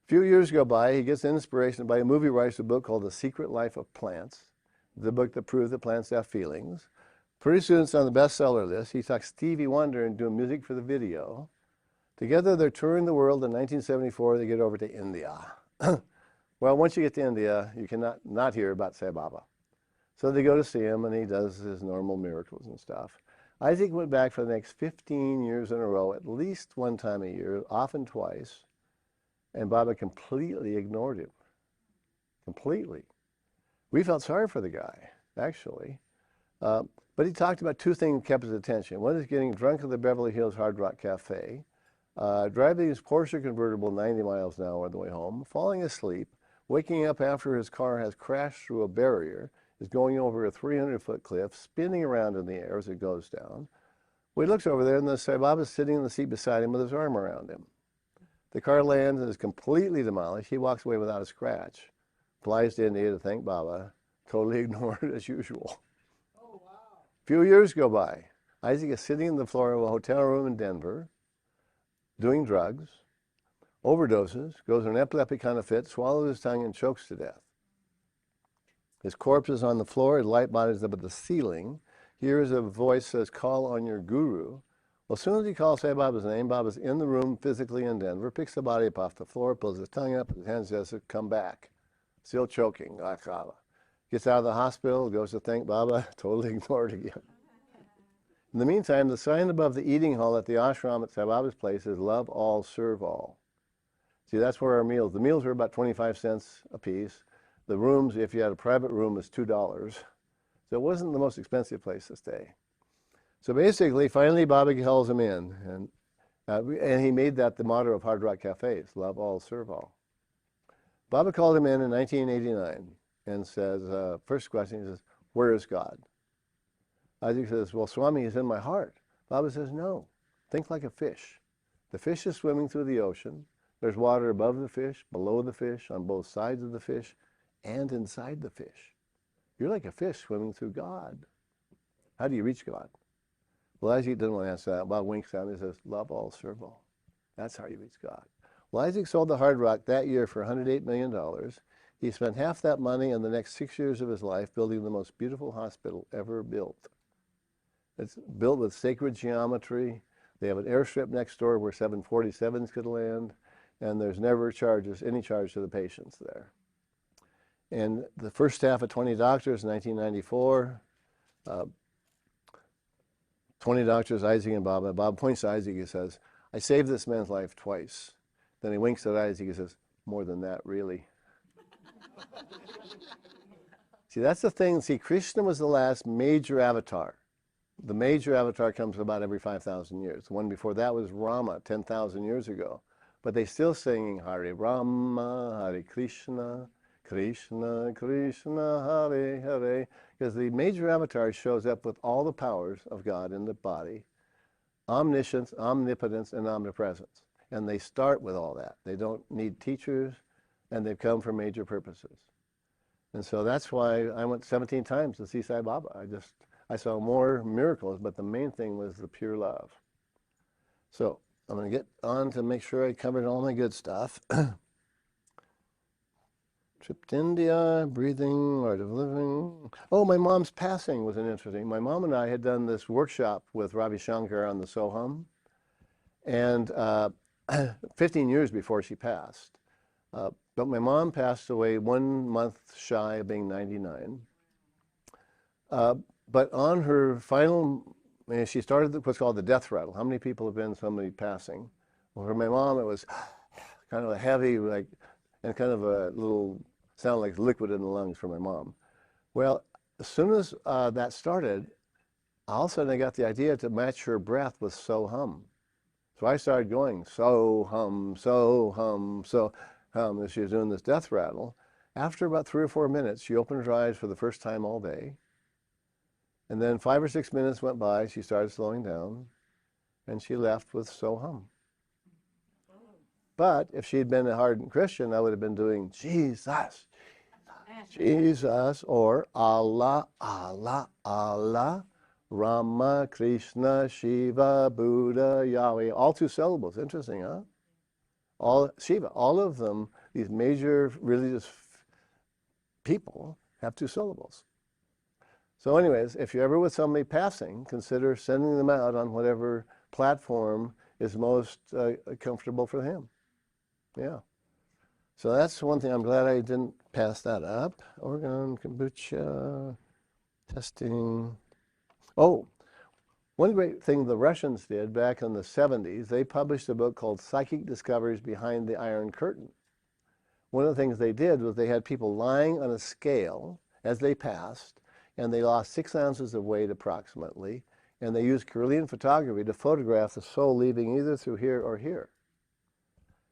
A few years go by, he gets inspiration by a movie writer, a book called The Secret Life of Plants, the book that proves that plants have feelings. Pretty soon it's on the bestseller list. He talks Stevie Wonder and doing music for the video. Together they're touring the world. In 1974, they get over to India. Well, once you get to India, you cannot not hear about Sai Baba. So they go to see him, and he does his normal miracles and stuff. Isaac went back for the next 15 years in a row, at least one time a year, often twice, and Baba completely ignored him. Completely. We felt sorry for the guy, actually. But he talked about 2 things that kept his attention. One is getting drunk at the Beverly Hills Hard Rock Cafe, driving his Porsche convertible 90 miles an hour on the way home, falling asleep, waking up after his car has crashed through a barrier, is going over a 300-foot cliff, spinning around in the air as it goes down. Well, he looks over there, and the Sai Baba's sitting in the seat beside him with his arm around him. The car lands and is completely demolished. He walks away without a scratch. Flies to India to thank Baba, totally ignored as usual. Oh, wow. A few years go by. Isaac is sitting in the floor of a hotel room in Denver, doing drugs, overdoses, goes in an epileptic kind of fit, swallows his tongue, and chokes to death. His corpse is on the floor, his light body is up at the ceiling. Hears a voice says, call on your guru. Well, as soon as he calls Sai Baba's name, Baba's in the room physically in Denver, picks the body up off the floor, pulls his tongue up, his hand says, come back. Still choking, like Baba. Gets out of the hospital, goes to thank Baba, totally ignored again. In the meantime, the sign above the eating hall at the ashram at Sai Baba's place is love all, serve all. See, that's where our meals, the meals were about 25 cents a piece. The rooms, if you had a private room, was $2. So it wasn't the most expensive place to stay. So basically, finally, Bobby calls him in, and he made that the motto of Hard Rock Cafes, love all, serve all. Baba called him in 1989 and says, first question, he says, where is God? Isaac says, well, Swami, he's in my heart. Baba says, no, think like a fish. The fish is swimming through the ocean. There's water above the fish, below the fish, on both sides of the fish, and inside the fish. You're like a fish swimming through God. How do you reach God? Well, Isaac didn't want to answer that. Bob winks at him and says, love all, serve all. That's how you reach God. Well, Isaac sold the Hard Rock that year for $108 million. He spent half that money in the next 6 years of his life building the most beautiful hospital ever built. It's built with sacred geometry. They have an airstrip next door where 747s could land, and there's never any charge to the patients there. And the first staff of 20 doctors in 1994, 20 doctors, Isaac and Bob. And Bob points to Isaac, he says, I saved this man's life twice. Then he winks at Isaac, he says, more than that, really. See, that's the thing. See, Krishna was the last major avatar. The major avatar comes about every 5,000 years. The one before that was Rama, 10,000 years ago. But they still singing Hare Rama, Hare Krishna, Krishna, Krishna, Hare Hare. Because the major avatar shows up with all the powers of God in the body. Omniscience, omnipotence, and omnipresence. And they start with all that. They don't need teachers, and they've come for major purposes. And so that's why I went 17 times to see Sai Baba. I saw more miracles, but the main thing was the pure love. So I'm going to get on to make sure I covered all my good stuff. Trip to India, breathing, art of living. Oh, my mom's passing was an interesting. My mom and I had done this workshop with Ravi Shankar on the Soham, and 15 years before she passed. But my mom passed away 1 month shy of being 99. But on her final, she started what's called the death rattle. How many people have been somebody passing? Well, for my mom, it was kind of a heavy, like, and kind of a little, sound like liquid in the lungs for my mom. Well, as soon as that started, all of a sudden I got the idea to match her breath with so hum. So I started going, so hum, so hum, so hum, as she was doing this death rattle. After about 3 or 4 minutes, she opened her eyes for the first time all day. And then 5 or 6 minutes went by, she started slowing down, and she left with so hum. But if she'd been a hardened Christian, I would have been doing Jesus, Jesus, or Allah, Allah, Allah, Rama, Krishna, Shiva, Buddha, Yahweh, all 2 syllables. Interesting, huh? All Shiva, all of them, these major religious people have 2 syllables. So anyways, if you're ever with somebody passing, consider sending them out on whatever platform is most comfortable for him. Yeah. So that's one thing. I'm glad I didn't pass that up. Oregon, kombucha, testing. Oh, one great thing the Russians did back in the 70s, they published a book called Psychic Discoveries Behind the Iron Curtain. One of the things they did was they had people lying on a scale as they passed, and they lost 6 ounces of weight approximately, and they used Kirlian photography to photograph the soul leaving either through here or here.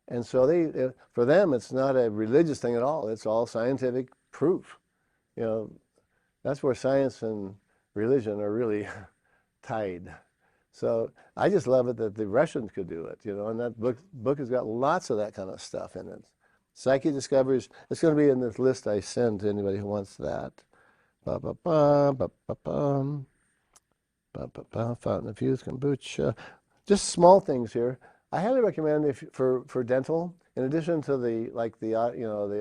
And so for them, it's not a religious thing at all. It's all scientific proof. You know, that's where science and religion are really tied. So I just love it that the Russians could do it, you know, and that book has got lots of that kind of stuff in it. Psychic Discoveries, it's going to be in this list I send to anybody who wants that. Fountain of Youth, kombucha. Just small things here. I highly recommend for dental, in addition to the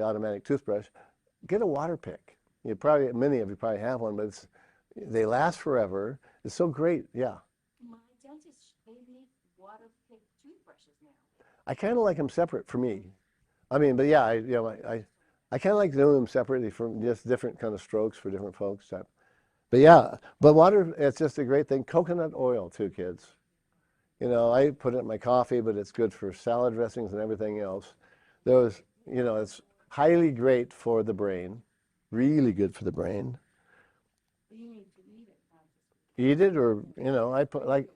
automatic toothbrush, get a water pick. Many of you probably have one, but they last forever. It's so great, yeah. My dentist gave me water pick toothbrushes now. I kind of like them separate for me. I mean, but yeah, I kind of like doing them separately for just different kind of strokes for different folks. But yeah, but water, it's just a great thing. Coconut oil too, kids. You know, I put it in my coffee, but it's good for salad dressings and everything else. those, you know, it's highly great for the brain, really good for the brain. You need to eat it, not just. Eat it, or you know, I put like,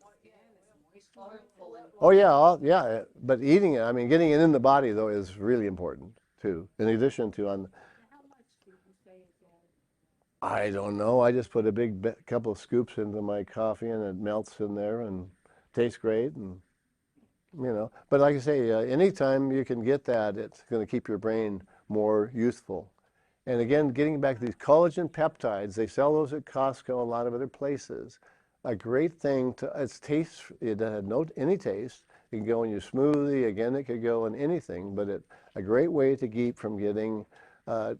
Harmful and- oh yeah, yeah, but eating it, I mean, getting it in the body though is really important too. In addition to on, How much did you say is that? I don't know, I just put a big couple of scoops into my coffee and it melts in there and tastes great, and you know. But like I say, anytime you can get that, it's going to keep your brain more youthful. And again, getting back to these collagen peptides, they sell those at Costco and a lot of other places. A great thing to, it's taste, it had no any taste. It can go in your smoothie. Again, it could go in anything, but a great way to keep from getting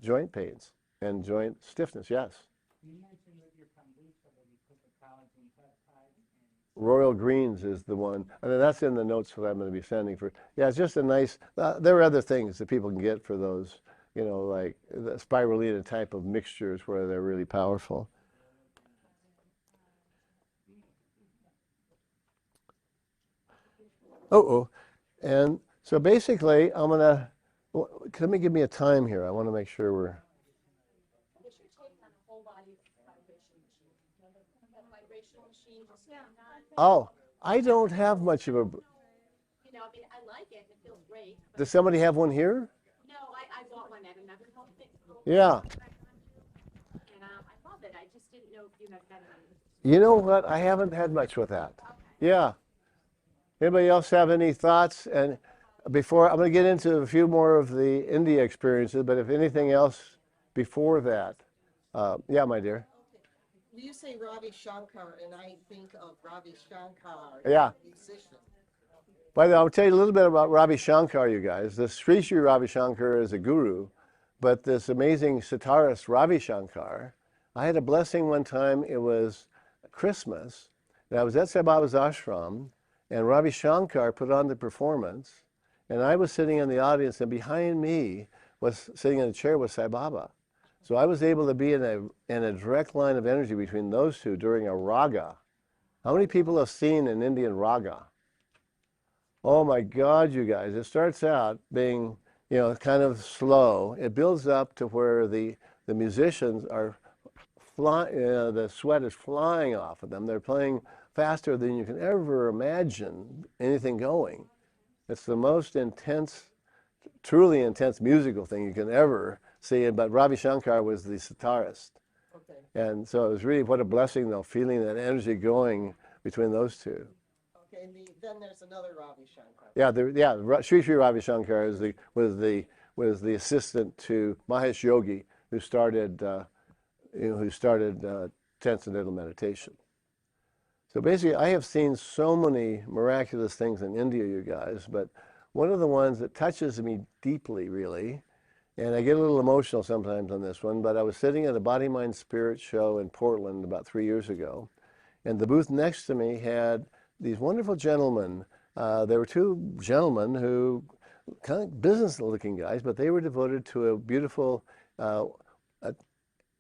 joint pains and joint stiffness. Yes. You mentioned with your kombucha that you put the collagen peptides in. Royal Greens is the one. I mean, that's in the notes that I'm going to be sending for. Yeah, it's just a nice, there are other things that people can get for those, you know, like the spirulina type of mixtures where they're really powerful. Oh, and so basically, I'm going to, let me give me a time here. I want to make sure we're, What's your take on a whole body vibration machine? You know, that vibrational machine, just not, oh, I don't have much of a, you know, I mean, I like it, it feels great. But does somebody have one here? no, I bought one at another health thing. Yeah. And I love it, I just didn't know if you had better. You know what? I haven't had much with that. Yeah. Anybody else have any thoughts? And before, I'm going to get into a few more of the India experiences, but if anything else before that, yeah, my dear. You say Ravi Shankar, and I think of Ravi Shankar, Yeah. musician. By the way, I'll tell you a little bit about Ravi Shankar, you guys. The Sri Sri Ravi Shankar is a guru, but this amazing sitarist, Ravi Shankar, I had a blessing one time. It was Christmas, and I was at Sai Baba's ashram, and Ravi Shankar put on the performance, and I was sitting in the audience, and behind me was sitting in a chair with Sai Baba. So I was able to be in a direct line of energy between those two during a raga. How many people have seen an Indian raga? Oh my God, you guys. It starts out being, you know, kind of slow. It builds up to where the musicians are flying, the sweat is flying off of them. They're playing faster than you can ever imagine anything going. It's the most intense, truly intense musical thing you can ever see. But Ravi Shankar was the sitarist. Okay. And so it was really, what a blessing though, feeling that energy going between those two. Okay, and then there's another Ravi Shankar. Yeah, Sri Sri Ravi Shankar was the assistant to Mahesh Yogi, who started transcendental meditation. So basically, I have seen so many miraculous things in India, you guys, but one of the ones that touches me deeply, really, and I get a little emotional sometimes on this one, but I was sitting at a Body, Mind, Spirit show in Portland about 3 years ago, and the booth next to me had these wonderful gentlemen. There were two gentlemen who, kind of business-looking guys, but they were devoted to a beautiful, a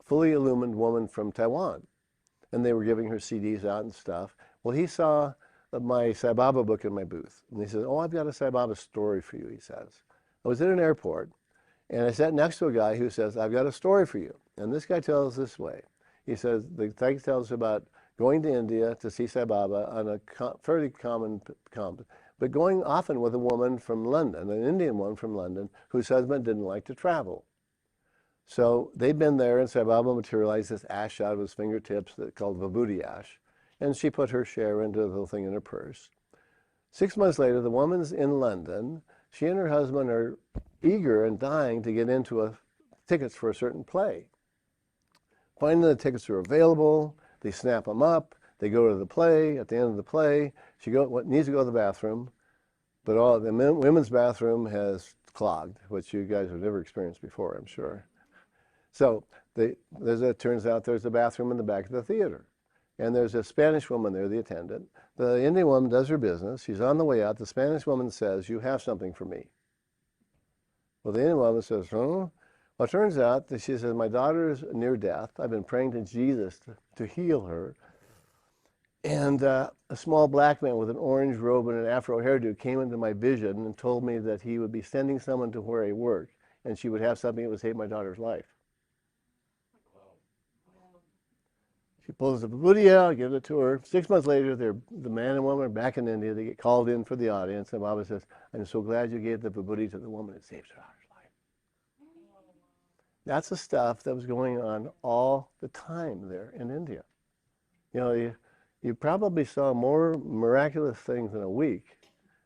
fully illumined woman from Taiwan. And they were giving her CDs out and stuff. Well, he saw my Sai Baba book in my booth. And he says, oh, I've got a Sai Baba story for you, he says. I was at an airport, and I sat next to a guy who says, I've got a story for you. And this guy tells this way. He says, the guy tells about going to India to see Sai Baba on a fairly common, but going often with a woman from London, an Indian one from London, whose husband didn't like to travel. So they'd been there, and Sai Baba materialized this ash out of his fingertips that called vibhuti ash, and she put her share into the little thing in her purse. 6 months later, the woman's in London. She and her husband are eager and dying to get into tickets for a certain play. Finding the tickets are available, they snap them up, they go to the play. At the end of the play, she needs to go to the bathroom, but the women's bathroom has clogged, which you guys have never experienced before, I'm sure. So it turns out there's a bathroom in the back of the theater. And there's a Spanish woman there, the attendant. The Indian woman does her business. She's on the way out. The Spanish woman says, you have something for me. Well, the Indian woman says, huh? Well, it turns out that she says, my daughter is near death. I've been praying to Jesus to heal her. And a small black man with an orange robe and an afro hairdo came into my vision and told me that he would be sending someone to where I work, and she would have something that would save my daughter's life. She pulls the booty out, gives it to her. 6 months later, the man and woman are back in India. They get called in for the audience, and Baba says, "I'm so glad you gave the vibhuti to the woman. It saved her daughter's life." That's the stuff that was going on all the time there in India. You know, you probably saw more miraculous things in a week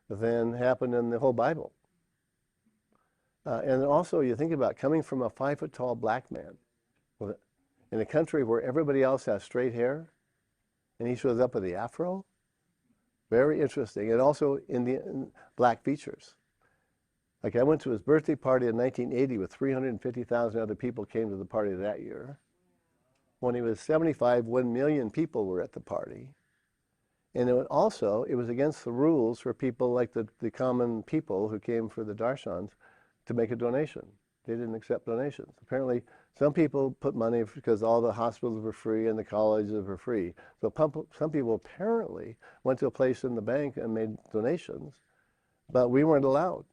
than happened in the whole Bible. And also, you think about coming from a 5-foot tall black man in a country where everybody else has straight hair, and he shows up with the afro. Very interesting. And also Indian black features. Like I went to his birthday party in 1980 with 350,000 other people came to the party that year. When he was 75, 1 million people were at the party. And it was against the rules for people like the common people who came for the darshans to make a donation. They didn't accept donations. Apparently, some people put money because all the hospitals were free and the colleges were free. So some people apparently went to a place in the bank and made donations, but we weren't allowed.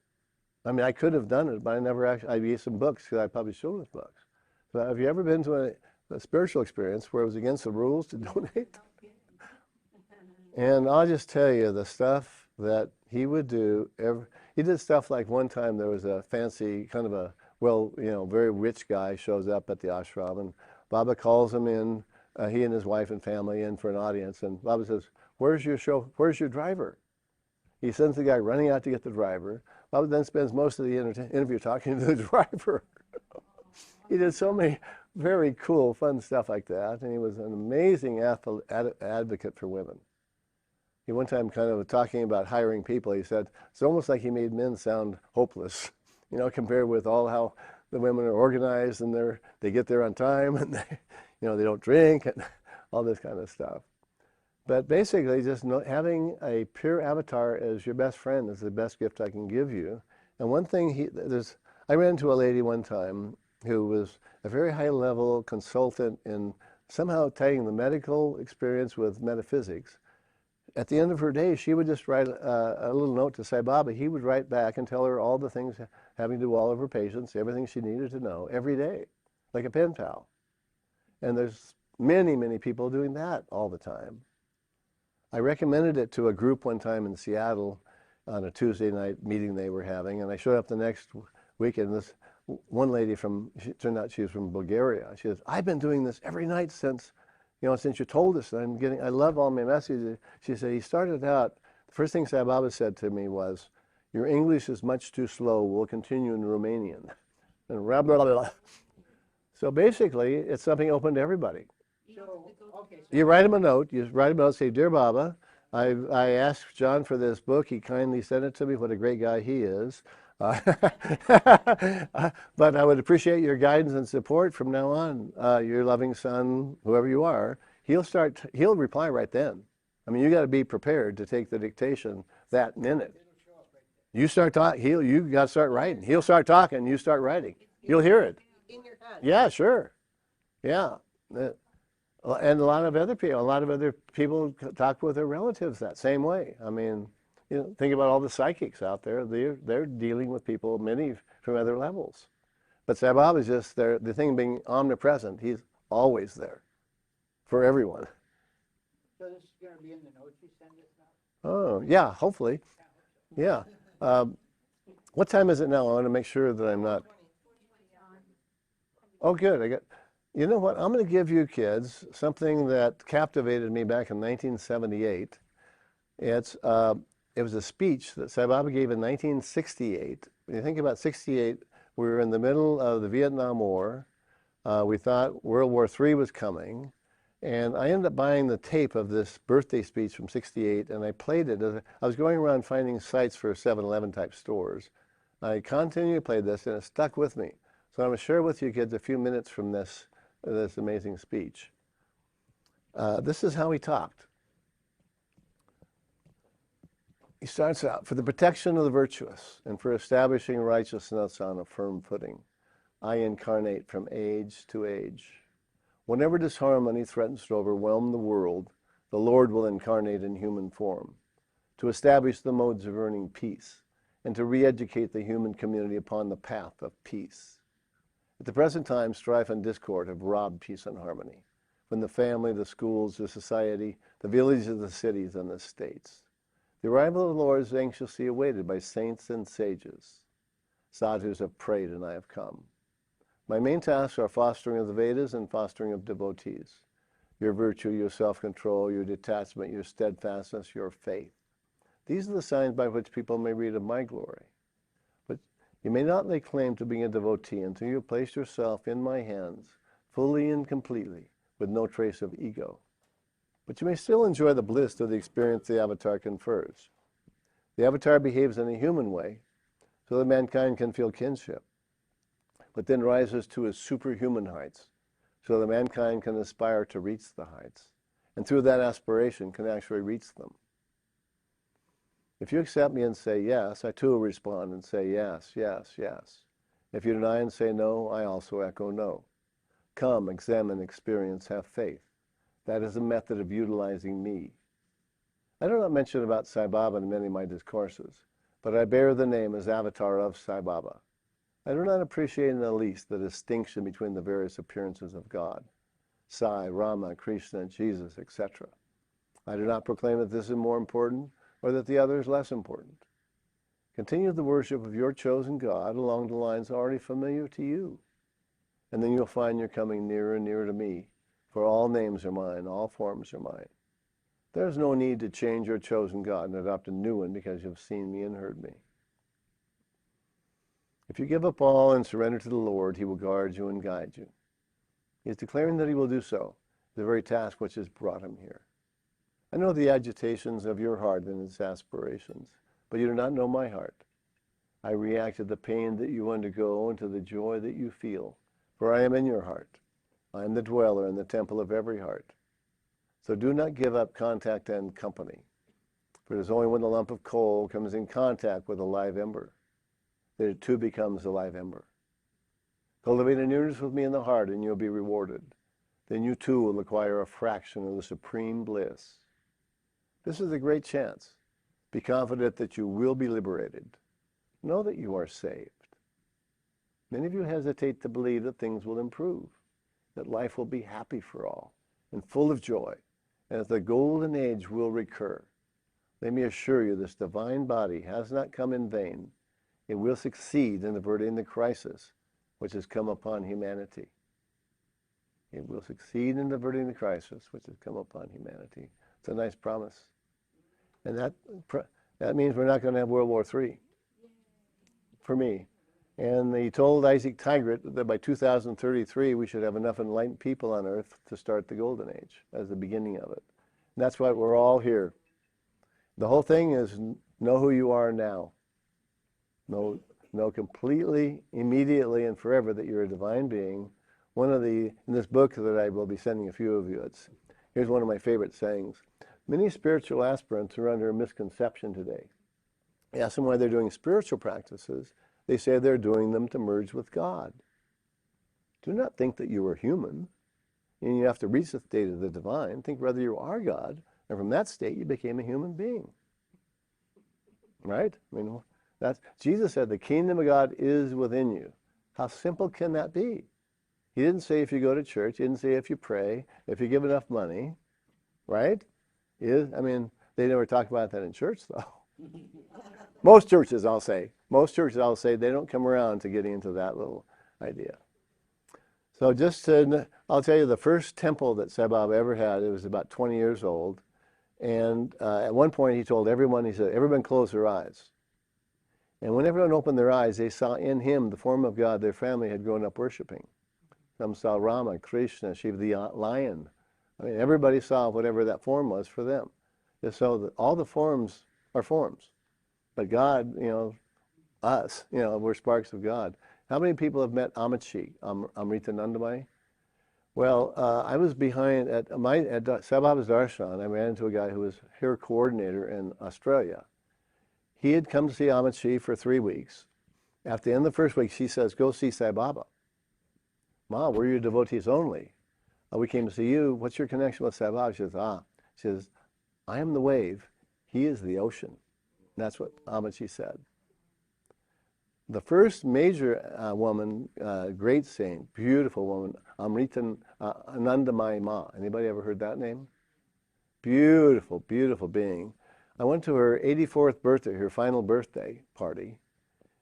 I mean, I could have done it, but I never actually, I gave some books because I published children's books. So have you ever been to a spiritual experience where it was against the rules to donate? And I'll just tell you the stuff that he would do. He did stuff like one time there was a fancy kind of a, very rich guy shows up at the ashram, and Baba calls him in, he and his wife and family in for an audience, and Baba says, where's your driver? He sends the guy running out to get the driver. Baba then spends most of the interview talking to the driver. He did so many very cool, fun stuff like that, and he was an amazing advocate for women. He one time kind of talking about hiring people, he said, it's almost like he made men sound hopeless, compared with all how the women are organized and they get there on time and they don't drink and all this kind of stuff. But basically just having a pure avatar as your best friend is the best gift I can give you. And one thing I ran into a lady one time who was a very high level consultant in somehow tying the medical experience with metaphysics. At the end of her day, she would just write a little note to Sai Baba. He would write back and tell her all the things having to do with all of her patients, everything she needed to know every day, like a pen pal. And there's many, many people doing that all the time. I recommended it to a group one time in Seattle on a Tuesday night meeting they were having, and I showed up the next week, and this one lady turned out she was from Bulgaria. She says, I've been doing this every night since you told us, and I love all my messages. She said, he started out, the first thing Sai Baba said to me was, your English is much too slow, we'll continue in Romanian. And blah, blah, blah. So basically, it's something open to everybody. You write him a note, say, Dear Baba, I asked John for this book, he kindly sent it to me, what a great guy he is. But I would appreciate your guidance and support from now on. Your loving son, whoever you are, he'll reply right then. I mean, you got to be prepared to take the dictation that minute. You start talking, you got to start writing. He'll start talking, you start writing. You'll hear it. In your head. Yeah, sure. Yeah. And a lot of other people talk with their relatives that same way. I mean, think about all the psychics out there. They're dealing with people, many from other levels. But Sai Baba is just there. The thing being omnipresent, he's always there for everyone. So this is going to be in the notes you send us now? Oh, yeah, hopefully. Yeah. What time is it now? I want to make sure that I'm not. Oh, good. You know what? I'm going to give you kids something that captivated me back in 1978. It was a speech that Sai Baba gave in 1968. When you think about 68, we were in the middle of the Vietnam War. We thought World War III was coming. And I ended up buying the tape of this birthday speech from 68, and I played it. I was going around finding sites for 7-Eleven type stores. I continually played this, and it stuck with me. So I'm going to share with you kids a few minutes from this amazing speech. This is how he talked. He starts out, for the protection of the virtuous and for establishing righteousness on a firm footing, I incarnate from age to age. Whenever disharmony threatens to overwhelm the world, the Lord will incarnate in human form, to establish the modes of earning peace, and to re-educate the human community upon the path of peace. At the present time, strife and discord have robbed peace and harmony from the family, the schools, the society, the villages, the cities, and the states. The arrival of the Lord is anxiously awaited by saints and sages. Sadhus have prayed, and I have come. My main tasks are fostering of the Vedas and fostering of devotees. Your virtue, your self-control, your detachment, your steadfastness, your faith. These are the signs by which people may read of my glory. But you may not lay claim to being a devotee until you place yourself in my hands, fully and completely, with no trace of ego. But you may still enjoy the bliss of the experience the avatar confers. The avatar behaves in a human way, so that mankind can feel kinship, but then rises to his superhuman heights, so that mankind can aspire to reach the heights, and through that aspiration can actually reach them. If you accept me and say yes, I too will respond and say yes, yes, yes. If you deny and say no, I also echo no. Come, examine, experience, have faith. That is a method of utilizing me. I do not mention about Sai Baba in many of my discourses, but I bear the name as avatar of Sai Baba. I do not appreciate in the least the distinction between the various appearances of God, Sai, Rama, Krishna, Jesus, etc. I do not proclaim that this is more important or that the other is less important. Continue the worship of your chosen God along the lines already familiar to you, and then you'll find you're coming nearer and nearer to me, for all names are mine, all forms are mine. There's no need to change your chosen God and adopt a new one because you've seen me and heard me. If you give up all and surrender to the Lord, he will guard you and guide you. He is declaring that he will do so, the very task which has brought him here. I know the agitations of your heart and its aspirations, but you do not know my heart. I react to the pain that you undergo and to the joy that you feel, for I am in your heart. I am the dweller in the temple of every heart. So do not give up contact and company, for it is only when the lump of coal comes in contact with a live ember that it too becomes a live ember. Cultivate a nearness with me in the heart, and you'll be rewarded. Then you too will acquire a fraction of the supreme bliss. This is a great chance. Be confident that you will be liberated. Know that you are saved. Many of you hesitate to believe that things will improve, that life will be happy for all and full of joy, and that the golden age will recur. Let me assure you, this divine body has not come in vain. It will succeed in averting the crisis which has come upon humanity. It will succeed in averting the crisis which has come upon humanity. It's a nice promise. And that means we're not going to have World War III, for me. And he told Isaac Tigert that by 2033 we should have enough enlightened people on earth to start the golden age as the beginning of it. And that's why we're all here. The whole thing is know who you are now. Know completely, immediately, and forever that you're a divine being. In this book that I will be sending a few of you, here's one of my favorite sayings. Many spiritual aspirants are under a misconception today. You ask them why they're doing spiritual practices. They say they're doing them to merge with God. Do not think that you are human and you have to reach the state of the divine. Think rather you are God, and from that state you became a human being. Right? I mean, Jesus said the kingdom of God is within you. How simple can that be? He didn't say if you go to church. He didn't say if you pray, if you give enough money. Right? They never talk about that in church, though. Most churches, I'll say, they don't come around to getting into that little idea. So I'll tell you the first temple that Sai Baba ever had, it was about 20 years old. And at one point he told everyone, he said, everyone close their eyes. And when everyone opened their eyes, they saw in him the form of God their family had grown up worshiping. Some saw Rama, Krishna, Shiva, the lion. Everybody saw whatever that form was for them. And so all the forms are forms. But God, us, we're sparks of God. How many people have met Amitji, Amrita Nandamai? Well, I was behind at Sai Baba's darshan. I ran into a guy who was hair coordinator in Australia. He had come to see Amitji for 3 weeks. At the end of the first week, she says, go see Sai Baba. Ma, we're your devotees only. We came to see you. What's your connection with Sai Baba? She says, She says, I am the wave, he is the ocean. And that's what Amachi said. The first major woman, great saint, beautiful woman, Amritan Anandamayi Ma. Anybody ever heard that name? Beautiful, beautiful being. I went to her 84th birthday, her final birthday party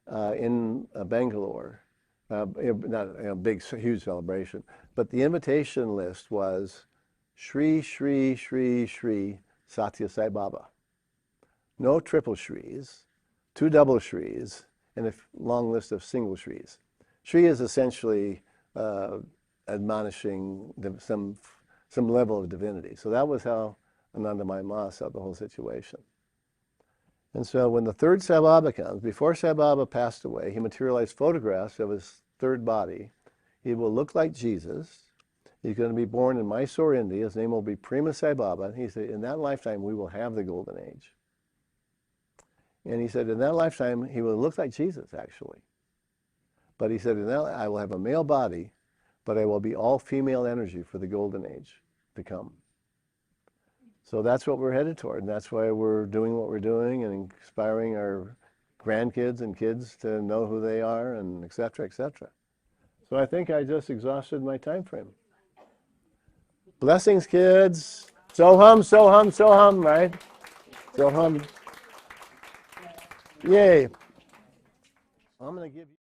in Bangalore. Not a big, huge celebration, but the invitation list was Shri, Shri, Shri, Shri, Satya Sai Baba. No triple Shris, 2 double Shris, and a long list of single Shris. Shri is essentially admonishing some level of divinity. So that was how Anandamayi Ma saw the whole situation. And so when the third Sai Baba comes, before Sai Baba passed away, he materialized photographs of his third body. He will look like Jesus. He's going to be born in Mysore, India. His name will be Prema Sai Baba. And he said, in that lifetime, we will have the golden age. And he said, in that lifetime, he will look like Jesus, actually. But he said, in that, I will have a male body, but I will be all female energy for the golden age to come. So that's what we're headed toward, and that's why we're doing what we're doing and inspiring our grandkids and kids to know who they are, and et cetera, et cetera. So I think I just exhausted my time frame. Blessings, kids. So hum, right? So hum. Yay. I'm going to give you